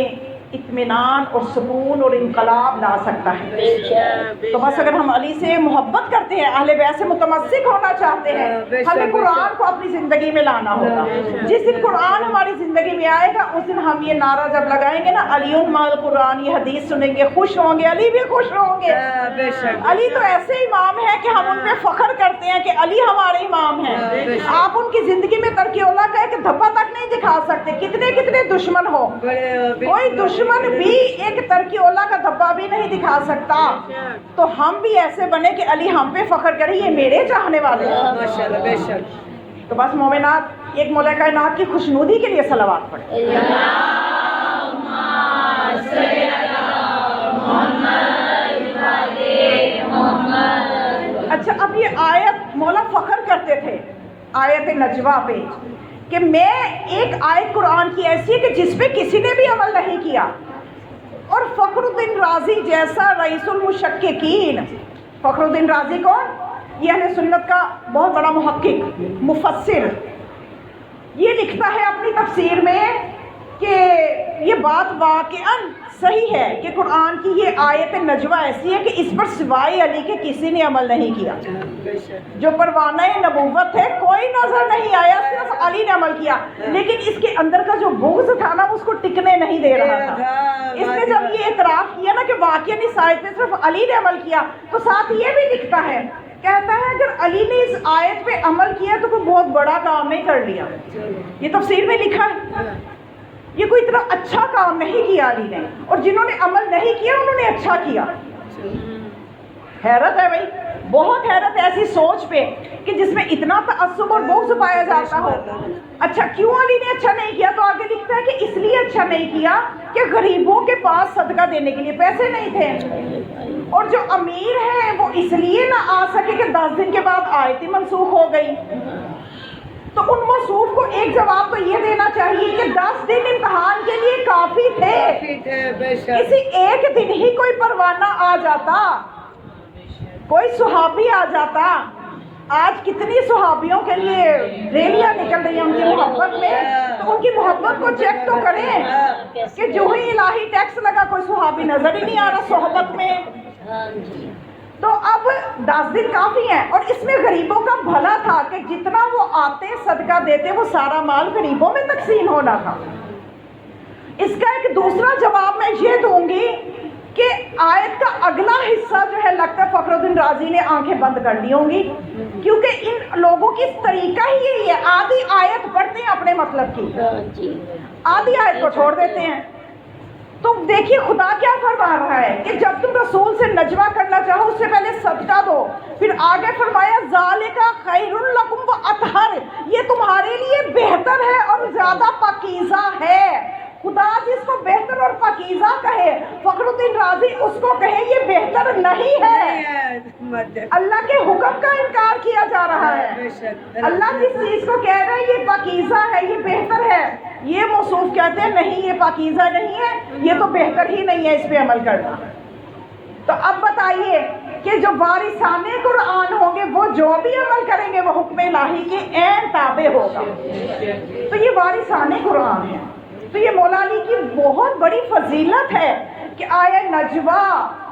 اطمینان اور سکون اور انقلاب لا سکتا ہے. تو بس اگر ہم علی سے محبت کرتے ہیں، اہل بیت سے متمسک ہونا چاہتے ہیں، ہمیں قرآن کو اپنی زندگی میں لانا ہوگا. جس دن قرآن ہماری زندگی میں آئے گا اس دن ہم یہ نعرہ جب لگائیں گے نا، علی مال قرآن، یہ حدیث سنیں گے خوش ہوں گے، علی بھی خوش ہوں گے. علی تو ایسے امام ہے کہ ہم ان پہ فخر کرتے ہیں کہ علی ہمارے امام ہیں. آپ ان کی زندگی میں ترک اولا کا ایک دھبا تک نہیں دکھا سکتے، کتنے کتنے دشمن ہو، کوئی دشمن بھی ایک ترکی اولا کا دھبا بھی نہیں دکھا سکتا. تو ہم بھی ایسے بنے کہ علی ہم پہ فخر کرے، یہ میرے چاہنے والے ہیں. ماشاءاللہ بے شک. تو بس مومنات ایک مولا کائنات کی خوشنودی کے لیے صلوات پڑھیں. اچھا اب یہ آیت مولا فخر کرتے تھے آیت نجوہ پہ کہ میں ایک آیت قرآن کی ایسی ہے کہ جس پہ کسی نے بھی عمل نہیں کیا. اور فخر الدین رازی جیسا رئیس المشککین، فخر الدین رازی کون؟ یہ اہل سنت کا بہت بڑا محقق مفسر، یہ لکھتا ہے اپنی تفسیر میں کہ یہ بات واقعاً صحیح ہے کہ قرآن کی یہ آیت نجوہ ایسی ہے کہ اس پر سوائے علی کے کسی نے عمل نہیں کیا. جو پروانہ نبوت ہے کوئی نظر نہیں آیا، صرف علی نے عمل کیا. لیکن اس کے اندر کا جو بغض تھا نا اس کو ٹکنے نہیں دے رہا تھا. اس نے جب یہ اعتراف کیا نا کہ واقعاً اس آیت میں صرف علی نے عمل کیا، تو ساتھ یہ بھی لکھتا ہے، کہتا ہے اگر علی نے اس آیت پہ عمل کیا تو کوئی بہت بڑا کام نہیں کر لیا. یہ تفسیر میں لکھا ہے، یہ کوئی اتنا اچھا کام نہیں کیا علی نے، اور جنہوں نے عمل نہیں کیا انہوں نے اچھا کیا. حیرت ہے بھائی، بہت حیرت ہے ایسی سوچ پہ کہ جس میں اتنا تعصب اور بغض پایا جاتا ہو. اچھا کیوں علی نے اچھا نہیں کیا؟ تو آگے لکھتا ہے کہ اس لیے اچھا نہیں کیا کہ غریبوں کے پاس صدقہ دینے کے لیے پیسے نہیں تھے، اور جو امیر ہیں وہ اس لیے نہ آ سکے کہ 10 دن کے بعد آیتیں منسوخ ہو گئی. تو ان موصوف کو ایک جواب تو یہ دینا چاہیے کہ 10 دن امتحان کے لیے کافی تھے. کسی ایک دن ہی کوئی پروانہ آ جاتا، کوئی صحابی آ جاتا. آج کتنی صحابیوں کے لیے ریلیاں نکل رہی ہیں ان کی محبت میں، تو ان کی محبت کو چیک تو کریں کہ جو ہی الہی ٹیکس لگا کوئی صحابی نظر ہی نہیں آ رہا صحبت میں. تو اب 10 دن کافی ہیں، اور اس میں غریبوں کا بھلا تھا کہ جتنا وہ آتے صدقہ دیتے وہ سارا مال غریبوں میں تقسیم ہونا تھا. اس کا ایک دوسرا جواب میں یہ دوں گی کہ آیت کا اگلا حصہ جو ہے لگتا ہے فخر الدین رازی نے آنکھیں بند کر لی ہوں گی، کیونکہ ان لوگوں کی طریقہ ہی یہی ہے، آدھی آیت پڑھتے ہیں اپنے مطلب کی، آدھی آیت کو چھوڑ دیتے ہیں. تو دیکھیے خدا کیا فرما رہا ہے کہ جب تم رسول سے نجوہ کرنا چاہو اس سے پہلے صدقہ دو. پھر آگے فرمایا ذالک خیر لکم واطہر، یہ تمہارے لیے بہتر ہے اور زیادہ پاکیزہ ہے. خدا جس کو بہتر اور پاکیزہ کہے، فخر الدین رازی اس کو کہے یہ بہتر نہیں ہے. اللہ کے حکم کا انکار کیا جا رہا ہے. اللہ جس چیز کو کہہ رہا ہے یہ پاکیزہ ہے، یہ بہتر ہے، یہ موصوف کہتے ہیں نہیں یہ پاکیزہ نہیں ہے، یہ تو بہتر ہی نہیں ہے اس پہ عمل کرنا. تو اب بتائیے کہ جو وارثان قرآن ہوں گے وہ جو بھی عمل کریں گے وہ حکم الہی کے عین تابع ہوگا. تو یہ وارثان قرآن ہے. تو یہ مولا علی کی بہت بڑی فضیلت ہے کہ آیا نجوہ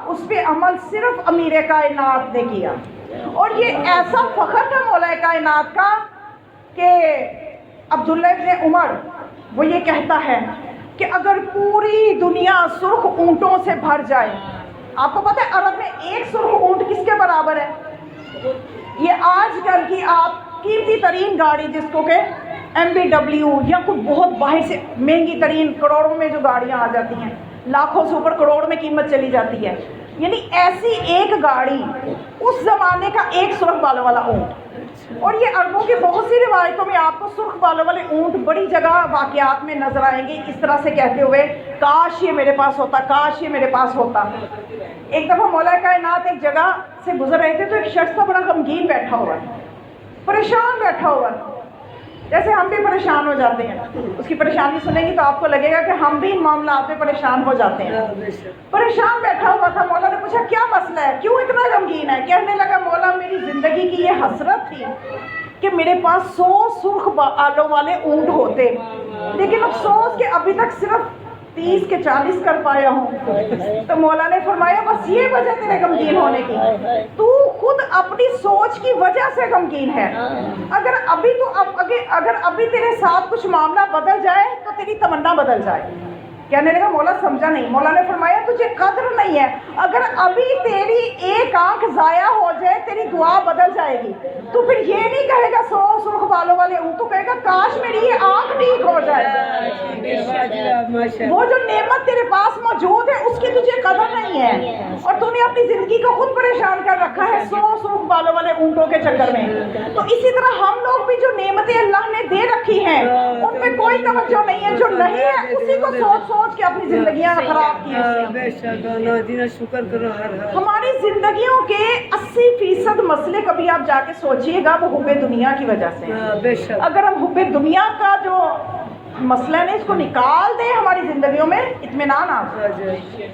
اس پہ عمل صرف امیر کائنات نے کیا. اور یہ ایسا فخر تھا مولا کائنات کا کہ عبداللہ ابن عمر وہ یہ کہتا ہے کہ اگر پوری دنیا سرخ اونٹوں سے بھر جائے. آپ کو پتہ ہے عرب میں ایک سرخ اونٹ کس کے برابر ہے؟ یہ آج کل کی آپ قیمتی ترین گاڑی جس کو کہ MW یا کچھ بہت باہر سے مہنگی ترین کروڑوں میں جو گاڑیاں آ جاتی ہیں، لاکھوں سے اوپر کروڑ میں قیمت چلی جاتی ہے، یعنی ایسی ایک گاڑی اس زمانے کا ایک سرخ بالوں والا اونٹ. اور یہ عربوں کی بہت سی روایتوں میں آپ کو سرخ بالوں والے اونٹ بڑی جگہ واقعات میں نظر آئیں گے، اس طرح سے کہتے ہوئے کاش یہ میرے پاس ہوتا، کاش یہ میرے پاس ہوتا. ایک دفعہ مولا کائنات ایک جگہ سے گزر رہے تھے تو ایک شخص تھا بڑا غمگین بیٹھا ہوا ہے، پریشان بیٹھا ہوا ہے، جیسے ہم بھی پریشان ہو جاتے ہیں. اس کی پریشانی سنیں گی تو آپ کو لگے گا کہ ہم بھی ان معاملات میں پریشان ہو جاتے ہیں. پریشان بیٹھا ہوا تھا. مولا نے پوچھا کیا مسئلہ ہے، کیوں اتنا غمگین ہے؟ کہنے لگا مولا میری زندگی کی یہ حسرت تھی کہ میرے پاس 100 سرخ بالوں والے اونٹ ہوتے، لیکن افسوس کہ ابھی تک صرف 30 کے 40 کر پایا ہوں. تو مولا نے فرمایا بس یہ وجہ تیرے غمگین ہونے کی، تو خود اپنی سوچ کی وجہ سے غمگین ہے. اگر ابھی تیرے ساتھ کچھ معاملہ بدل جائے تو تیری تمنا بدل جائے. کہنے لگا مولا سمجھا نہیں. مولا نے فرمایا تجھے قدر نہیں ہے، اگر ابھی تیری ایک آنکھ ضائع ہو جائے تیری دعا بدل جائے گی. تو پھر یہ نہیں کہے گا 100 سرخ بالوں والے ہوں، تو کہے گا کاش میری یہ آنکھ ٹھیک ہو جائے. وہ جو نعمت تیرے پاس موجود ہے اس کی تجھے قدر نہیں ہے، اور تو نے اپنی زندگی کو خود پریشان کر رکھا ہے 100 سرخ بالوں والے اونٹوں کے چکر میں. تو اسی طرح ہم لوگ بھی جو نعمتیں اللہ نے دے رکھی ہیں ان میں کوئی توجہ نہیں ہے، جو نہیں ہے اسی کو سوچ کے اپنی زندگیاں خراب کی. شکر کرو. ہماری زندگیوں کے 80% مسئلے کبھی آپ جا کے سوچئے گا وہ حب دنیا کی وجہ سے. اگر ہم حب دنیا کا جو مسئلہ ہے اس کو نکال دیں ہماری زندگیوں میں اطمینان آ جائے.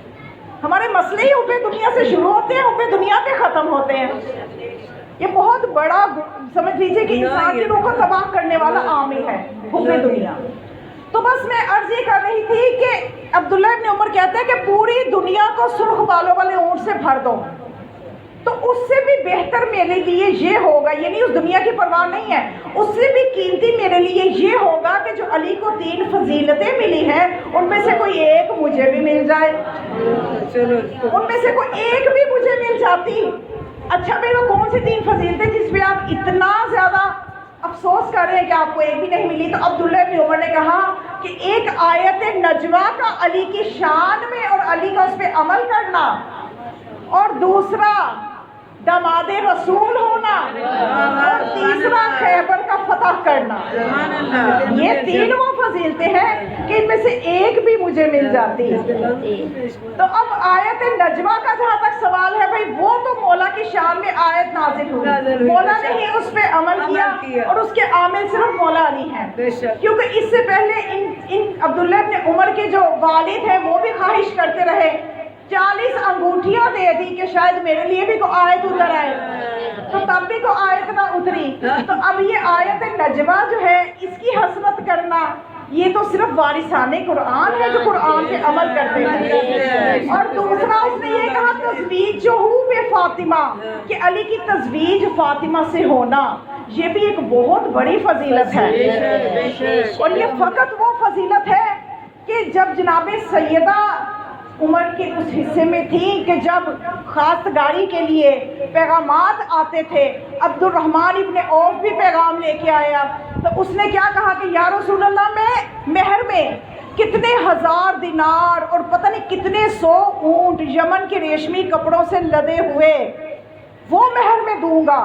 ہمارے مسئلے ہی حب دنیا سے شروع ہوتے ہیں، حب دنیا پہ ختم ہوتے ہیں. یہ بہت بڑا سمجھ لیجئے کہ انسان کی روح کو تباہ کرنے والا عامل ہے حب دنیا. تو بس میں عرض یہ کر رہی تھی کہ عبداللہ ابن عمر کہتے ہیں کہ پوری دنیا کو سرخ بالوں والے اونٹ سے بھر دو تو اس سے بھی بہتر میرے لیے یہ ہوگا، یعنی اس دنیا کی پرواہ نہیں ہے، اس سے بھی قیمتی میرے لیے یہ ہوگا کہ جو علی کو 3 فضیلتیں ملی ہیں ان میں سے کوئی ایک مجھے بھی مل جائے. ان میں سے کوئی ایک بھی مجھے مل جاتی. اچھا بھائی وہ کون سی 3 فضیلتیں جس پہ آپ اتنا زیادہ افسوس کر رہے ہیں کہ آپ کو ایک بھی نہیں ملی؟ تو عبداللہ ابن عمر نے کہا کہ ایک آیت نجوہ کا علی کی شان میں اور علی کا اس پہ عمل کرنا، اور دوسرا داماد رسول ہونا، اور تیسرا خیبر کا فتح کرنا. یہ 3 وہ فضیلتیں ہیں کہ ان میں سے ایک بھی مجھے مل جاتی. تو اب آیت نجوہ کا جہاں تک سوال ہے بھائی وہ تو مولا کی شان میں آیت نازل ہوئی، مولا نے ہی اس پہ عمل کیا اور اس کے عامل صرف مولا علی ہیں. کیونکہ اس سے پہلے ان عبداللہ ابن عمر کے جو والد ہیں وہ بھی خواہش کرتے رہے، 40 انگوٹھیاں دے دی کہ شاید میرے لیے بھی کوئی آیت اتر آئے، تو تب بھی کوئی آیت نہ اتری. تو اب یہ آیت نجوہ جو ہے اس کی حسرت کرنا یہ تو صرف وارثان قرآن ہے جو قرآن پہ عمل کرتے ہیں. اور دوسرا اس نے یہ کہا تزویج جو بے فاطمہ، کہ علی کی تزویج فاطمہ سے ہونا یہ بھی ایک بہت بڑی فضیلت ہے. اور یہ فقط وہ فضیلت ہے کہ جب جناب سیدہ عمر کے اس حصے میں تھی کہ جب خواستگاری کے لیے پیغامات آتے تھے، عبد الرحمن ابن عوف بھی پیغام لے کے آیا، تو اس نے کیا کہا کہ یا رسول اللہ میں مہر میں کتنے 1000 دینار اور پتہ نہیں کتنے 100 اونٹ یمن کے ریشمی کپڑوں سے لدے ہوئے وہ مہر میں دوں گا،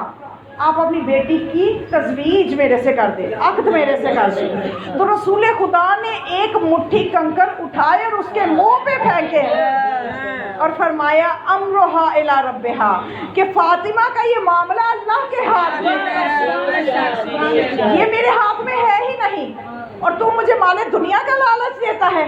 آپ اپنی بیٹی کی تزویج میرے سے کر دیں، عقد میرے سے کر دیں. تو رسول خدا نے ایک مٹھی کنکر اٹھائے اور اس کے منہ پہ پھینکے اور فرمایا امرھا الی ربھا، کہ فاطمہ کا یہ معاملہ اللہ کے ہاتھ میں ہے، یہ میرے ہاتھ میں ہے ہی نہیں، اور تو مجھے مال دنیا کا لالچ دیتا ہے.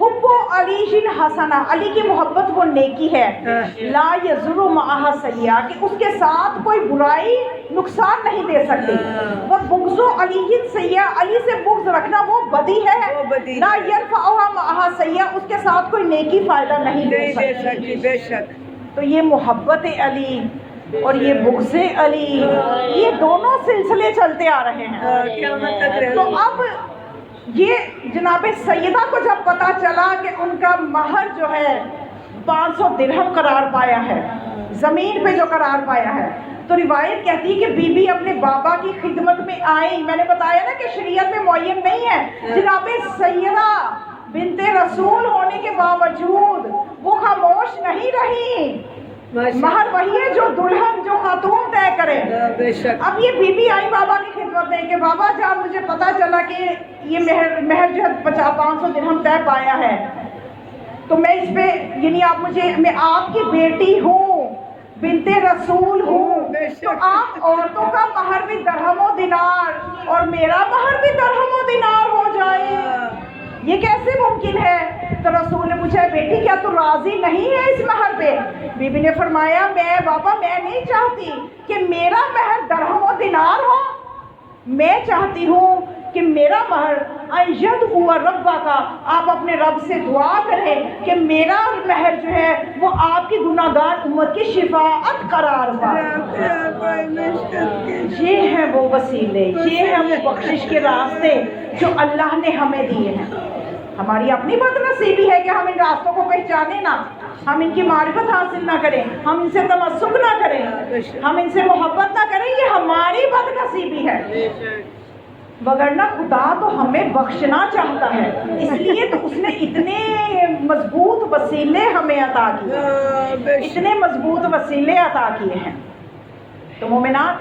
حب علی جن حسنا، علی کی محبت وہ نیکی ہے، لا یضر معہا سیئہ، کہ اس کے ساتھ کوئی برائی نقصان نہیں دے سکتی، وہ بغض علی جن سیئہ، علی سے بغض رکھنا وہ بدی ہے، لا ینفعہا معہا سیئہ، اس کے ساتھ کوئی نیکی فائدہ نہیں دے سکتی۔ بے شک۔ تو یہ محبت علی اور یہ بغض علی، یہ دونوں سلسلے چلتے آ رہے ہیں۔ قیامت تک رہے۔ تو اب یہ جناب سیدہ کو جب پتا چلا کہ ان کا مہر جو ہے 500 درہم قرار پایا ہے، زمین پہ جو قرار پایا ہے، تو روایت کہتی ہے کہ بی بی اپنے بابا کی خدمت میں آئی۔ میں نے بتایا نا کہ شریعت میں معین نہیں ہے، جناب سیدہ بنت رسول ہونے کے باوجود وہ خاموش نہیں رہی۔ مہر وہی ہے جو دلہن، جو خاتون طے کرے۔ بے شک۔ اب یہ بی بی آئی بابا کی خدمت میں کہ بابا جان مجھے پتا چلا کہ یہ مہر جو ہے 500 درہم طے پایا ہے، تو میں اس پہ یعنی آپ مجھے، میں آپ کی بیٹی ہوں، بنت رسول ہوں، تو آپ عورتوں کا مہر بھی درہم و دینار اور میرا مہر بھی درہم و دینار ہو جائے، یہ کیسے ممکن ہے؟ تو رسول نے پوچھا بیٹی کیا تو راضی نہیں ہے اس مہر پہ؟ بی بی نے فرمایا میں بابا میں نہیں چاہتی کہ میرا مہر درہم و دینار ہو، میں چاہتی ہوں کہ میرا مہر ایجد ہوا ربا کا، آپ اپنے رب سے دعا کریں کہ میرا مہر جو ہے وہ آپ کی گناہگار امت کی شفاعت قرار پائے۔ یہ ہیں وہ وسیلے، یہ ہیں وہ بخشش کے راستے جو اللہ نے ہمیں دیے ہیں۔ ہماری اپنی بد نصیبی ہے کہ ہم ان راستوں کو پہچانے نہ، ہم ان کی معرفت حاصل نہ کریں، ہم ان سے تمسک نہ کریں، ہم ان سے محبت نہ کریں، یہ ہماری بد نصیبی ہے۔ وگرنہ خدا تو ہمیں بخشنا چاہتا ہے، اس لیے تو اس نے اتنے مضبوط وسیلے ہمیں عطا کیے، اتنے مضبوط وسیلے عطا کیے ہیں۔ تو مومنات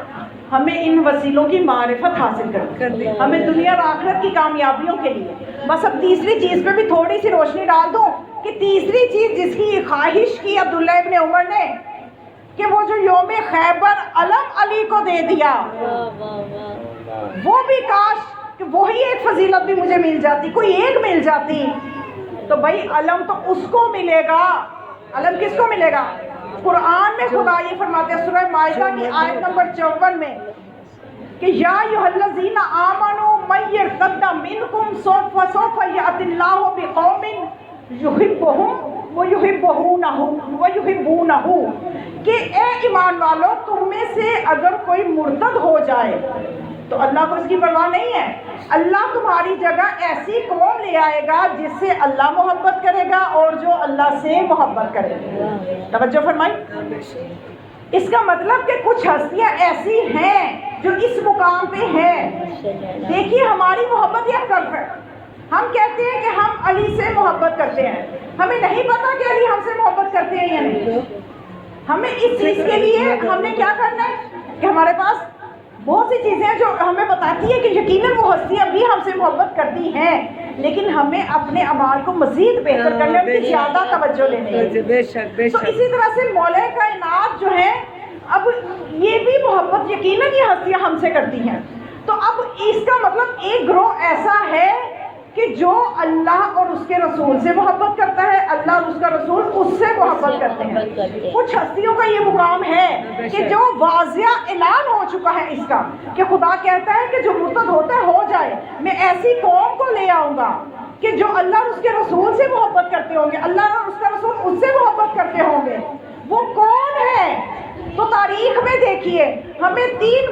ہمیں ان وسیلوں کی معرفت حاصل کرنی، ہمیں دنیا اور آخرت کی کامیابیوں کے لیے۔ بس اب تیسری چیز پہ بھی تھوڑی سی روشنی ڈال دوں کہ تیسری چیز جس کی خواہش کی عبداللہ ابن عمر نے کہ وہ جو یوم خیبر علم علی کو دے دیا، وہ بھی کاش کہ وہی ایک فضیلت بھی مجھے مل جاتی، کوئی ایک مل جاتی، تو بھائی علم تو اس کو ملے گا۔ علم کس کو ملے گا؟ قرآن میں خدا یہ فرماتے ہیں سورہ مائدہ کی آیت نمبر 54 میں کہ یا ایھا الذین آمنوا من یرتد منکم سوف یأتی اللہ بقوم یحبہم ویحبونہ، کہ اے ایمان والو تم میں سے اگر کوئی مرتد ہو جائے تو اللہ کو اس کی پرواہ نہیں ہے، اللہ تمہاری جگہ ایسی قوم لے آئے گا جس سے اللہ محبت کرے گا اور جو اللہ سے محبت کرے گا۔ توجہ فرمائی، اس کا مطلب کہ کچھ ہستیاں ایسی ہیں جو اس مقام پہ ہیں۔ دیکھیے ہماری محبت یہ طرف ہے، ہم کہتے ہیں کہ ہم علی سے محبت کرتے ہیں، ہمیں نہیں پتا کہ علی ہم سے محبت کرتے ہیں یا نہیں۔ ہمیں اس چیز کے لیے ہم نے کیا کرنا ہے کہ ہمارے پاس بہت سی چیزیں جو ہمیں بتاتی ہے کہ یقیناً وہ ہستیاں بھی ہم سے محبت کرتی ہیں، لیکن ہمیں اپنے اعمال کو مزید بہتر کرنے ان کی زیادہ توجہ لینے کی۔ تو اسی طرح سے مولا کائنات جو ہے، اب یہ بھی محبت یقیناً یہ ہستیاں ہم سے کرتی ہیں۔ تو اب اس کا مطلب ایک گروہ ایسا ہے کہ جو اللہ اور اس کے رسول سے محبت کرتا ہے، اللہ اور اس کا رسول اس سے محبت کرتے ہیں۔ کچھ ہستیوں کا یہ مقام ہے کہ جو واضح اعلان ہو چکا ہے اس کا کہ خدا کہتا ہے کہ جو مرتد ہوتا ہے ہو جائے، میں ایسی قوم کو لے آؤں گا کہ جو اللہ اور اس کے رسول سے محبت کرتے ہوں گے، اللہ اور اس کا رسول اس سے محبت کرتے ہوں گے۔ وہ کون ہے؟ تو تاریخ میں دیکھیے ہمیں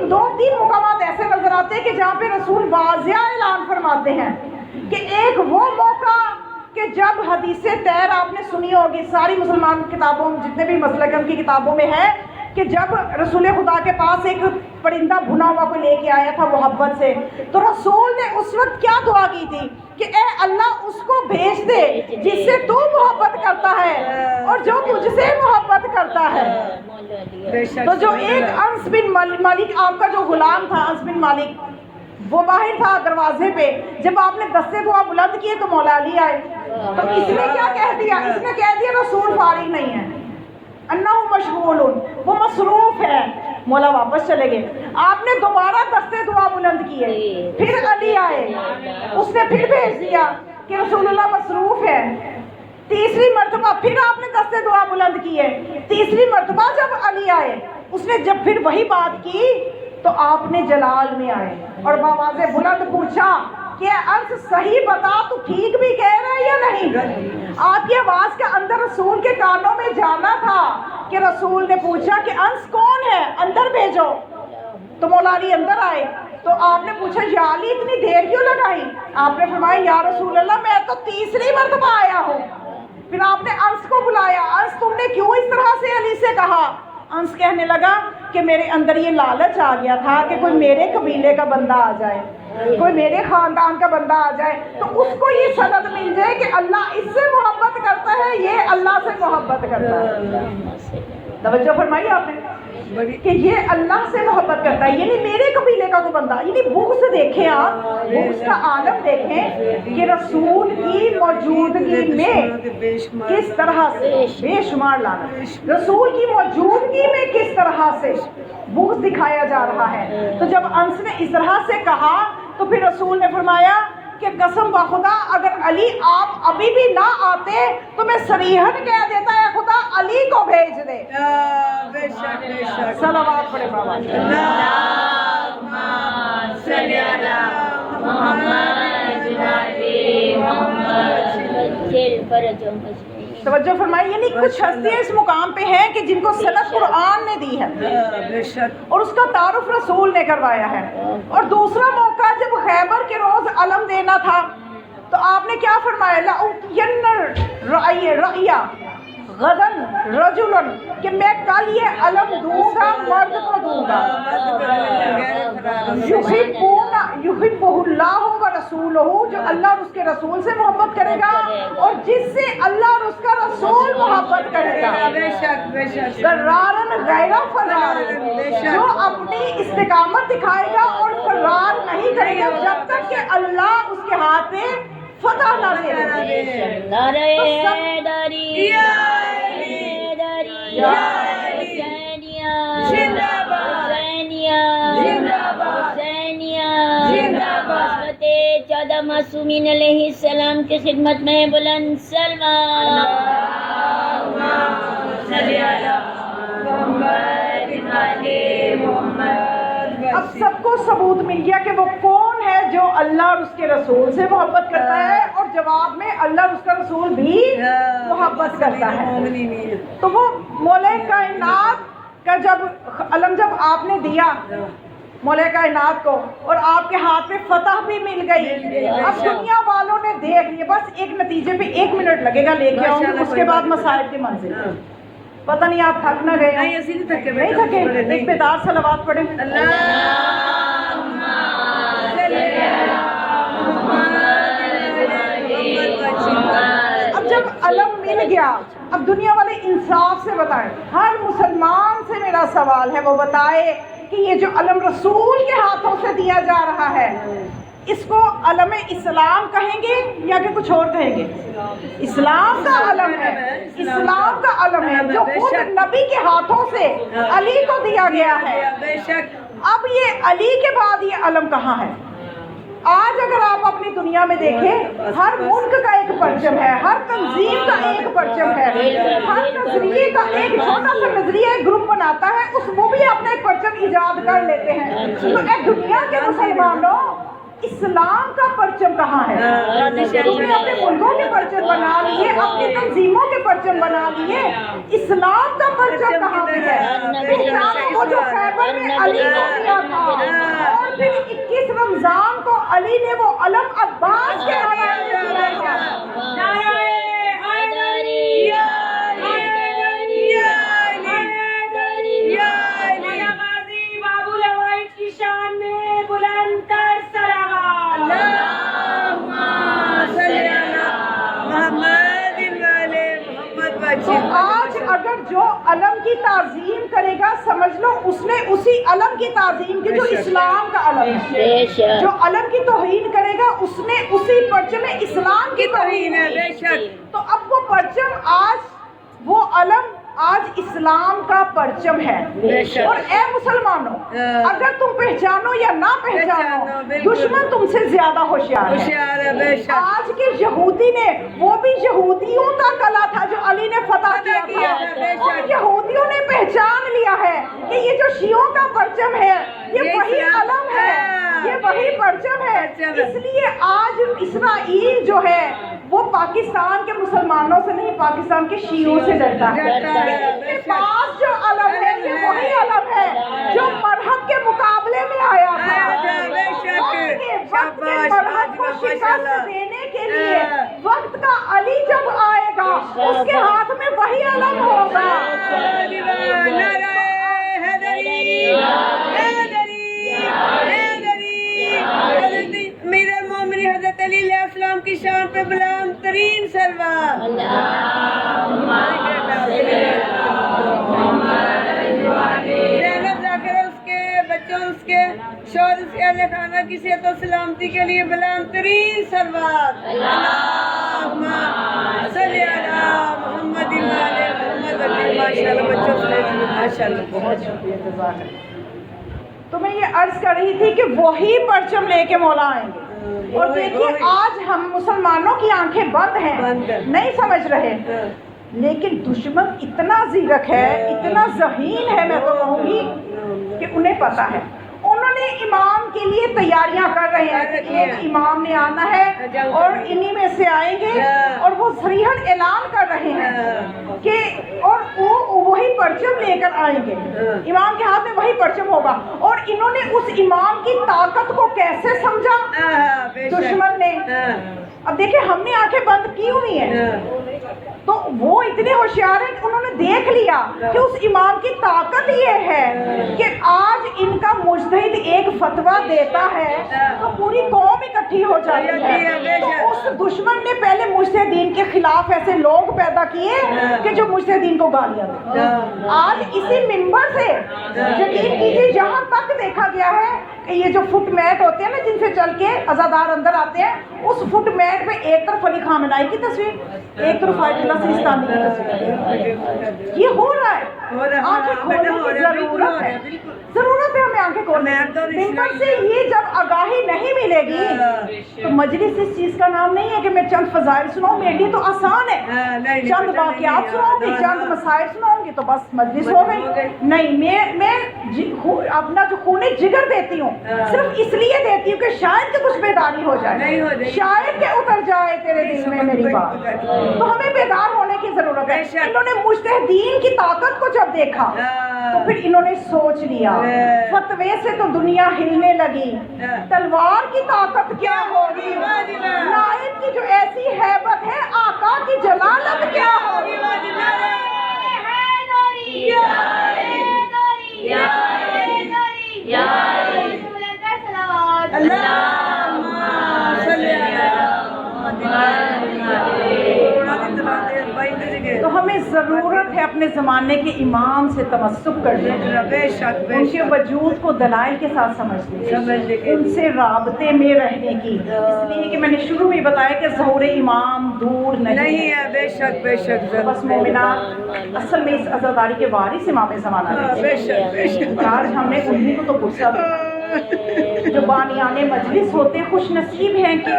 دو تین مقامات ایسے نظر آتے ہیں کہ جہاں پہ رسول واضح اعلان فرماتے ہیں کہ ایک وہ موقع کہ جب حدیث طیر آپ نے سنی ہوگی، ساری مسلمان کتابوں جتنے بھی مسلک ان کی کتابوں میں ہے کہ جب رسول خدا کے پاس ایک پرندہ بھنا ہوا کو لے کے آیا تھا محبت سے، تو رسول نے اس وقت کیا دعا کی تھی کہ اے اللہ اس کو بھیج دے جس سے تو محبت کرتا ہے اور جو مجھ سے محبت کرتا ہے۔ تو جو ایک انس بن مالک آپ کا جو غلام تھا، انس بن مالک، وہ باہر تھا دروازے پہ، جب آپ نے دستے دعا بلند کیے تو مولا علی آئے، تو اس نے کیا کہہ دیا؟ اس نے کہہ دیا رسول فارغ نہیں ہے، انہ مشغول، وہ مصروف ہے۔ مولا واپس چلے گئے، آپ نے دوبارہ دستے دعا بلند کیے، پھر علی آئے، اس نے پھر بھیج دیا، کہ رسول اللہ مصروف ہے. تیسری مرتبہ پھر آپ نے دستے دعا بلند کیے. تیسری مرتبہ جب علی آئے اس نے جب پھر وہی بات کی تو آپ نے جلال میں آئے اور بآواز بلند پوچھا کہ انس صحیح بتا تو ٹھیک بھی کہہ رہا ہے یا نہیں. آپ کی آواز کے اندر رسول کے کانوں میں جانا تھا کہ رسول نے پوچھا کہ انس کون ہے, اندر بھیجو. تو مولا علی اندر آئے تو آپ نے پوچھا یا علی اتنی دیر کیوں لگائی؟ آپ نے فرمایا یا رسول اللہ میں تو تیسری مرتبہ آیا ہوں. پھر آپ نے انس کو بلایا, انس تم نے کیوں اس طرح سے علی سے کہا؟ انس کہنے لگا کہ میرے اندر یہ لالچ آ گیا تھا کہ کوئی میرے قبیلے کا بندہ آ جائے, کوئی میرے خاندان کا بندہ آ جائے تو اس کو یہ سند مل جائے کہ اللہ اس سے محبت کرتا ہے, یہ اللہ سے محبت کرتا ہے. توجہ فرمائی آپ نے کہ یہ اللہ سے محبت کرتا ہے, یعنی میرے قبیلے کا کوئی بندہ. یعنی بغض دیکھیں آپ, بغض کا عالم دیکھیں کہ رسول کی موجودگی میں کس طرح سے بے شمار لعنت, رسول کی موجودگی میں کس طرح سے بغض دکھایا جا رہا ہے. تو جب انس نے اس طرح سے کہا تو پھر رسول نے فرمایا کہ قسم بخدا اگر علی آپ ابھی بھی نہ آتے تو میں صریحاً کہہ دیتا ہے خدا علی کو بھیج دے. بے شک بے شک. صلوات پڑھے بابا. اللہم صلی علی توجہ فرمائی. یعنی کچھ ہستیاں اس مقام پہ ہیں کہ جن کو صنعت قرآن نے دی ہے بے شک. اور اس کا تعارف رسول نے کروایا ہے. اور دوسرا موقع جب خیبر کے روز علم دینا تھا تو آپ نے کیا فرمایا؟ لَأُوتِيَنَّ الرَّأْيَ غدن رجلن, کہ میں کل یہ علم دوں گا, مرد کو دوں گا. یحبہ اللہ و رسولہ, جو اللہ اور اس کے رسول سے محبت کرے گا اور جس سے اللہ اور اس کا رسول محبت کرے گا. بے شک بے شک. فرارن غیر فرار, جو اپنی استقامت دکھائے گا اور فرار نہیں کرے گا جب تک کہ اللہ اس کے ہاتھ میں فتح نہ دے دے. نعرہ حیدری حسینیہ حسینیہ حسینیہ. عصمت 14 معصومین علیہ السلام کی خدمت میں بلند سلوات. اب سب کو ثبوت مل گیا کہ وہ کون ہے جو اللہ اور اس کے رسول سے محبت کرتا ہے اور جواب میں اللہ اور اس کا رسول بھی محبت کرتا ہے. تو وہ مولا کائنات کا جب علم جب آپ نے دیا مولا کائنات کو اور آپ کے ہاتھ میں فتح بھی مل گئی, اب دنیا والوں نے دیکھ لیا. بس ایک نتیجے پہ 1 منٹ لگے گا لے کے آؤں گی, اس کے بعد مصائب کی منزل. پتہ نہیں آپ تھک نہ گئے؟ نہیں تھکے. ایک بیدار صلوات پڑھیں. اب جب علم مل گیا, اب دنیا والے انصاف سے بتائیں, ہر مسلمان سے میرا سوال ہے وہ بتائے کہ یہ جو علم رسول کے ہاتھوں سے دیا جا رہا ہے اس کو علم اسلام کہیں گے یا کہ کچھ اور کہیں گے؟ اسلام کا علم ہے, اسلام کا علم ہے جو خود نبی کے ہاتھوں سے علی کو دیا گیا ہے. اب یہ علی کے بعد یہ علم کہاں ہے؟ آج اگر آپ اپنی دنیا میں دیکھیں, ہر ملک کا ایک پرچم ہے, ہر تنظیم کا ایک پرچم ہے, ہر نظریے کا ایک چھوٹا سا نظریہ ایک گروپ بناتا ہے, اس وہ بھی اپنا ایک پرچم ایجاد کر لیتے ہیں. تو اے دنیا کے مسلمانوں, اسلام کا پرچم کہاں ہے؟ تم نے اپنے ملکوں کے پرچم بنا لیے, اپنی تنظیموں کے پرچم بنا لیے, اسلام کا پرچم کہاں پہ ہے؟ وہ جو خیبر میں علی کو دیا تھا اور پھر 21 رمضان کو علی نے وہ علم عباس کے حوالے دیا. تو آج اگر جو علم کی تعظیم کرے گا سمجھ لو اس نے اسی علم کی تعظیم کی جو اسلام کا علم ہے. جو علم کی توہین کرے گا اس نے اسی پرچم اسلام کی توہین ہے. تو اب وہ پرچم آج وہ علم آج اسلام کا پرچم ہے. اور اے مسلمانوں اگر تم پہچانو یا نہ پہچانو دشمن تم سے زیادہ ہوشیار ہے. آج کے یہودی نے وہ بھی یہودیوں کا کلا تھا جو علی نے فتح کیا تھا. اور یہودیوں نے پہچان لیا ہے کہ یہ جو شیعوں کا پرچم ہے یہ وہی علم ہے, یہ وہی پرچم ہے. اس لیے آج اسرائیل جو ہے وہ پاکستان کے مسلمانوں سے نہیں, پاکستان کے شیعوں سے ڈرتا ہے. ان کے پاس جو علم ہے یہ وہی علم ہے جو مرہم کے مقابلے میں آیا تھا. وقت کے مرہم کو شکست دینے کے لیے وقت کا علی جب آئے گا اس کے ہاتھ میں وہی علم ہوگا. میرے مومن حضرت علی علیہ السلام کی شان پہ بلند ترین سلوات. اس کے بچوں, اس کے شوہر, اس کے اہل خانہ کی صحت و سلامتی کے لیے بلند ترین سلوات. اللہم صلی علی محمد محمد. ماشاءاللہ بچوں سے ماشاءاللہ بہت شکریہ, جزاک اللہ. تو میں یہ عرض کر رہی تھی کہ وہی پرچم لے کے مولا آئیں گے. اور دیکھیے آج ہم مسلمانوں کی آنکھیں بند ہیں, نہیں سمجھ رہے, لیکن دشمن اتنا زیرک ہے, اتنا ذہین ہے, میں تو کہوں گی کہ انہیں پتا ہے. انہوں نے امام کے لیے تیاریاں کر رہے ہیں کہ ایک امام نے آنا ہے اور انہی میں سے آئیں گے, اور وہ صریحاً اعلان کر رہے ہیں کہ اور وہ وہی پرچم لے کر آئیں گے. امام کے ہاتھ میں وہی پرچم ہوگا. اور انہوں نے اس امام کی طاقت کو کیسے سمجھا دشمن نے. اب دیکھیں ہم نے آنکھیں بند کی ہوئی ہیں تو وہ اتنے ہوشیار ہیں کہ انہوں نے دیکھ لیا کہ اس امام کی طاقت یہ ہے کہ آج ان کا مجتہد ایک فتویٰ دیتا ہے تو پوری قوم اکٹھی ہو جاتی ہے. تو اس دشمن نے پہلے مجتہدین کے خلاف ایسے لوگ پیدا کیے کہ جو مجتہدین کو گالیاں دیں. آج اسی منبر سے یقین کیجیے جہاں تک دیکھا گیا ہے کہ یہ جو فٹ میٹ ہوتے ہیں نا جن سے چل کے عزادار اندر آتے ہیں, اس فٹ میٹ پہ ایک طرف علی خامنہئی کی تصویر, ایک طرف آیت اللہ سیستانی کی تصویر. یہ ہو رہا ہے. آنکھیں کھولنے کی ضرورت ہے, ضرورت ہے ہمیں آنکھیں کھولنے. ممبر سے یہ جب آگاہی نہیں ملے گی تو مجلس اس چیز کا نام نہیں ہے کہ میں چند فضائل سناؤں, میرے لیے تو آسان ہے, چند واقعات سناؤں گی, چند مسائل سناؤں گی تو بس مجلس ہو گئی. نہیں, میں اپنا جو خون جگر دیتی ہوں صرف اس لیے دیتی ہوں کہ شاید کہ کچھ بیداری ہو جائے, شاید کہ اتر جائے تیرے دل میں میری بات. تو ہمیں بیدار ہونے کی ضرورت ہے. انہوں نے مجتہدین کی طاقت کو جب دیکھا تو پھر انہوں نے سوچ لیا فتوے سے تو دنیا ہلنے لگی, تلوار کی طاقت کیا ہوگی, نائب کی جو ایسی ہیبت ہے آقا کی جلالت کیا ہوگی. تو ہمیں ضرورت ہے اپنے زمانے کے امام سے تمسک کرنے کی, ان کے وجود کو دلائل کے ساتھ سمجھنے کی, ان سے رابطے میں رہنے کی. اس لیے کہ میں نے شروع میں بتایا کہ ظہور امام دور نہیں ہے. بے شک بے شک. بس مومنات اصل میں اس عزاداری کے وارث امام زمانہ ہے. بے شک بے شک. آج ہم نے انہیں کو تو غصہ دیا جو بانیان مجلس ہوتے خوش نصیب ہیں کہ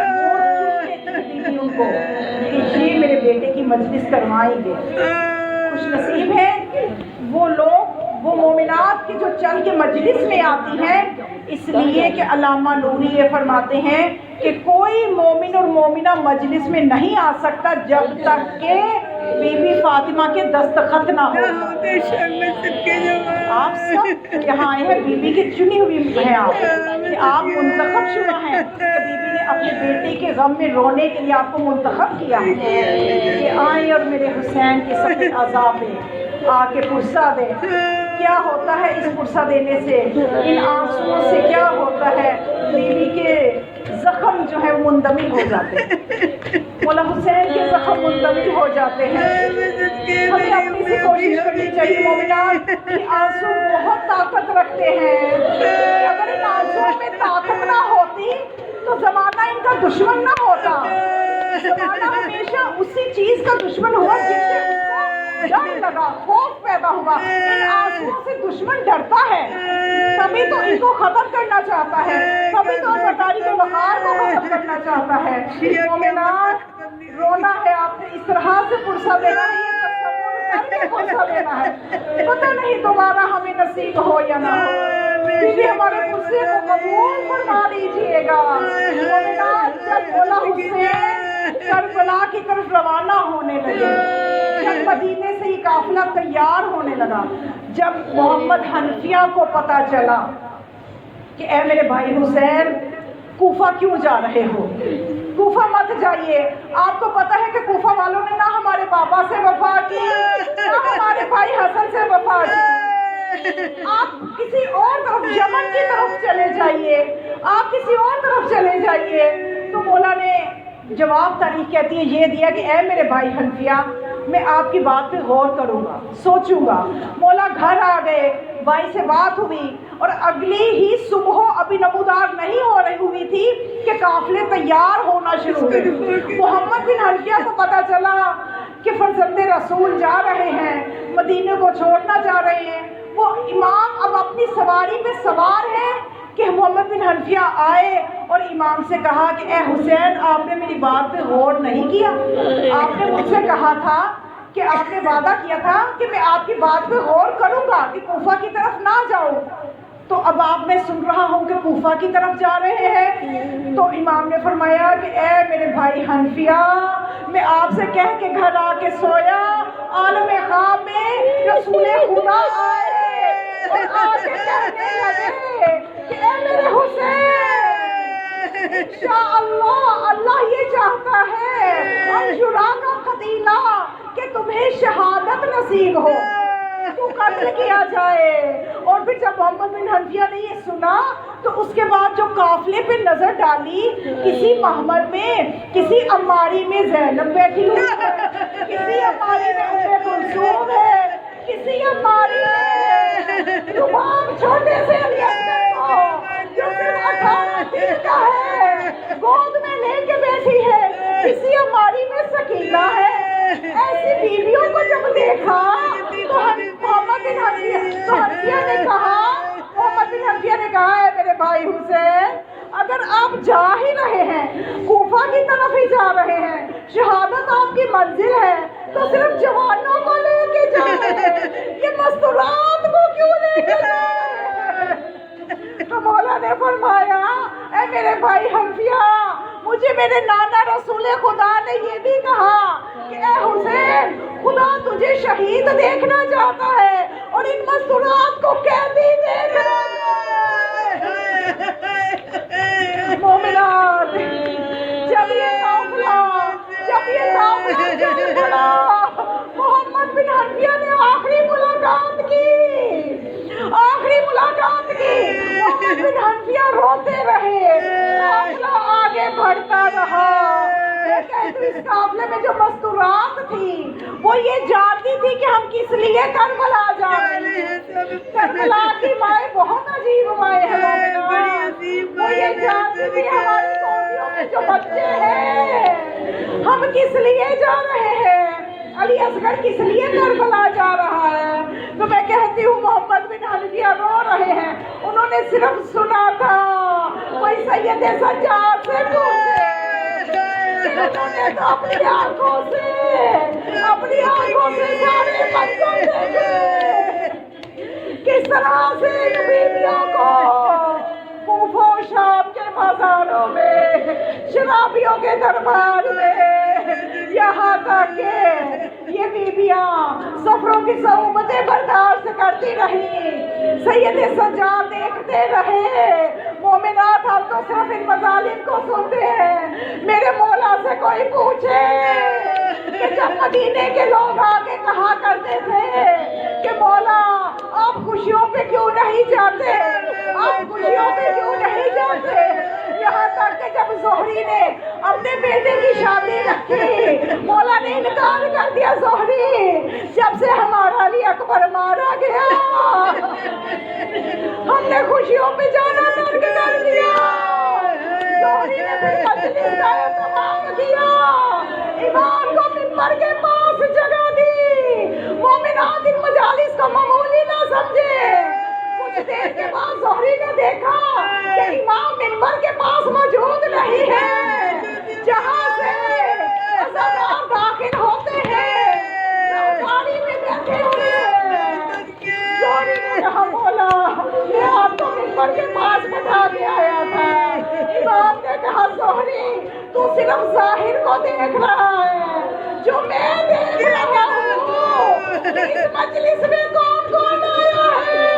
ان کو کہ یہ میرے بیٹے کی مجلس کروائیں گے. خوش نصیب ہیں وہ لوگ, وہ مومنات کی جو چل کے مجلس میں آتی ہیں, اس لیے کہ علامہ نوری یہ فرماتے ہیں کہ کوئی مومن اور مومنہ مجلس میں نہیں آ سکتا جب تک کہ بی بی فاطمہ کے دستخط نہ ہو. آپ سب یہاں آئے ہیں, بی بی کی چنی ہوئی ہیں آپ, کہ آپ منتخب شدہ ہیں, کہ بی بی نے اپنے بیٹے کے غم میں رونے کے لیے آپ کو منتخب کیا کہ آئیں اور میرے حسین کے سفید عذاب میں آ کے پرسہ دیں. کیا ہوتا ہے اس پرسہ دینے سے, ان آنسوؤں سے کیا ہوتا ہے, بیوی کے زخم جو ہے وہ مندمل ہو جاتے ہیں, مولا حسین کے زخم مندمل ہو جاتے ہیں. ہمیں اپنی سے کوشش کرنی چاہیے مومنات کہ آنسو بہت طاقت رکھتے ہیں. اگر ان آنسوؤں میں طاقت نہ ہوتی تو زمانہ ان کا دشمن نہ ہوتا. زمانہ ہمیشہ اسی چیز کا دشمن ہوا جس سے اس کو ڈر لگا، خوف پیدا ہوا. ان آنسوؤں سے دشمن ڈرتا ہے، تبھی تو ان کو ختم کرنا چاہتا ہے، تبھی تو سرداری کے وقار کو ختم کرنا چاہتا ہے. مومنات، رونا ہے آپ نے اس طرح سے پرسہ دینا ہے، یہ تصور کر کے پرسہ دینا ہے. پتہ نہیں دوبارہ ہمیں نصیب ہو یا نہ ہو. بیوی ہمارے غصے کو قبول فرما لیجیے گا. مومنات، جب مولا حسین کربلا کی طرف روانہ ہونے لگے، جب مدینے سے یہ قافلہ تیار ہونے لگا، جب محمد حنفیہ کو پتہ چلا کہ اے میرے بھائی حسین، کوفہ کیوں جا رہے ہو؟ کوفہ مت جائیے. آپ کو پتہ ہے کہ کوفہ والوں نے نہ ہمارے بابا سے وفا کی، نہ ہمارے بھائی حسن سے وفا کی. آپ کسی اور طرف، یمن کی طرف چلے جائیے، آپ کسی اور طرف چلے جائیے. تو مولا نے جواب تاریخ کہتی ہے یہ دیا کہ اے میرے بھائی حنفیہ، میں آپ کی بات پہ غور کروں گا، سوچوں گا. مولا گھر آ گئے، بھائی سے بات ہوئی، اور اگلی ہی صبح ابھی نمودار نہیں ہو رہی ہوئی تھی کہ قافلے تیار ہونا شروع ہوئے. محمد بن حنفیہ کو پتہ چلا کہ فرزند رسول جا رہے ہیں، مدینے کو چھوڑنا جا رہے ہیں. وہ امام اب اپنی سواری پہ سوار ہے کہ محمد بن حنفیہ آئے اور امام سے کہا کہ اے حسین، آپ نے میری بات پہ غور نہیں کیا. آپ نے مجھ سے کہا تھا کہ آپ نے وعدہ کیا تھا کہ میں آپ کی بات پہ غور کروں گا کہ کوفہ کی طرف نہ جاؤں. تو اب آپ میں سن رہا ہوں کہ کوفہ کی طرف جا رہے ہیں. تو امام نے فرمایا کہ اے میرے بھائی حنفیہ، میں آپ سے کہہ کے گھر آ کے سویا، عالم خواب میں رسول خدا آئے اور آ کے کہنے لگے کہ اے میرے حسین، انشاءاللہ اللہ یہ چاہتا ہے انشورا کا قتیلہ کہ تمہیں شہادت نصیب ہو، تو قتل کیا جائے. اور پھر جب محمد بن حنفیہ نے یہ سنا تو اس کے بعد جو قافلے پہ نظر ڈالی، کسی محمل میں، کسی اماری میں زینب بیٹھی ہوئی ہے، کسی اماری میں ام کلثوم ہے، کسی اماری میں رباب چھوٹے سے علی اصغر کو جو صرف 18 دن کا ہے گود میں لے کے بیٹھی ہے، کسی اماری میں سکینہ ہے. ایسی بیویوں کو جب دیکھا تو محمد بن حنفیہ نے کہا ہے میرے بھائی حسین، اگر آپ جا ہی رہے ہیں، کوفہ کی طرف ہی جا رہے ہیں، شہادت آپ کی منزل ہے، تو صرف جوانوں کو لے کے جائیں، یہ مستورات کو کیوں لے کے جائیں؟ تو مولا نے فرمایا اے میرے بھائی حنفیہ، مجھے میرے نانا رسول خدا نے یہ بھی کہا کہ اے حسین، خدا تجھے شہید دیکھنا چاہتا ہے اور ان مستورات کو قیدی دیکھنا چاہتا ہے. مومنات، جب یہ قافلہ چل پڑا، محمد بن حنفیہ نے آخری ملاقات کی. محمد بن حنفیہ روتے رہے، قافلہ آگے بڑھتا رہا. اس قافلے میں جو مستورات تھی وہ یہ جانتی تھی کہ ہم کس لیے کربلا جا رہے ہیں. کربلا کی مائیں بہت عجیب مائیں ہیں، وہ یہ جانتی تھی ہماری کوٹیوں میں جو بچے ہیں ہم کس لیے جا رہے ہیں، علی اصغر کس لیے کربلا جا رہا ہے. تو میں کہتی ہوں محمد بن حنفیہ رو رہے ہیں، انہوں نے صرف سنا تھا. کوئی سید سجاد سے پوچھے، انہوں نے تو اپنی آنکھوں سے سارے منظر دیکھے، کس طرح سے بیویوں کو کوفہ و شام کے بازاروں میں، شرابیوں کے دربار میں، یہاں تک کہ یہ بیویاں سفروں کی صعوبتیں برداشت کرتی رہی، سید سجاد دیکھتے رہے. مومنات، ہم تو صرف ان مظالم کو سنتے ہیں. میرے مولا سے کوئی پوچھے کہ جب مدینے کے لوگ آگے کہا کرتے تھے کہ مولا آپ خوشیوں پہ کیوں نہیں جاتے، آپ خوشیوں پہ کیوں نہیں جاتے، یہاں تک کہ جب زہری نے اپنے بیٹے کی شادی رکھی، مولا نے انکار کر دیا. زہری، جب سے ہمارا علی اکبر مارا گیا ہم نے خوشیوں پہ جانا ترک کر دیا. زہری نے پھر مجلس کا اہتمام کیا، امام کو منبر کے پاس جگہ دی، زہری تو صرف ظاہر کو دیکھ رہا ہے، جو میں دیکھ رہا ہوں اس مجلس میں کون کون آیا ہے؟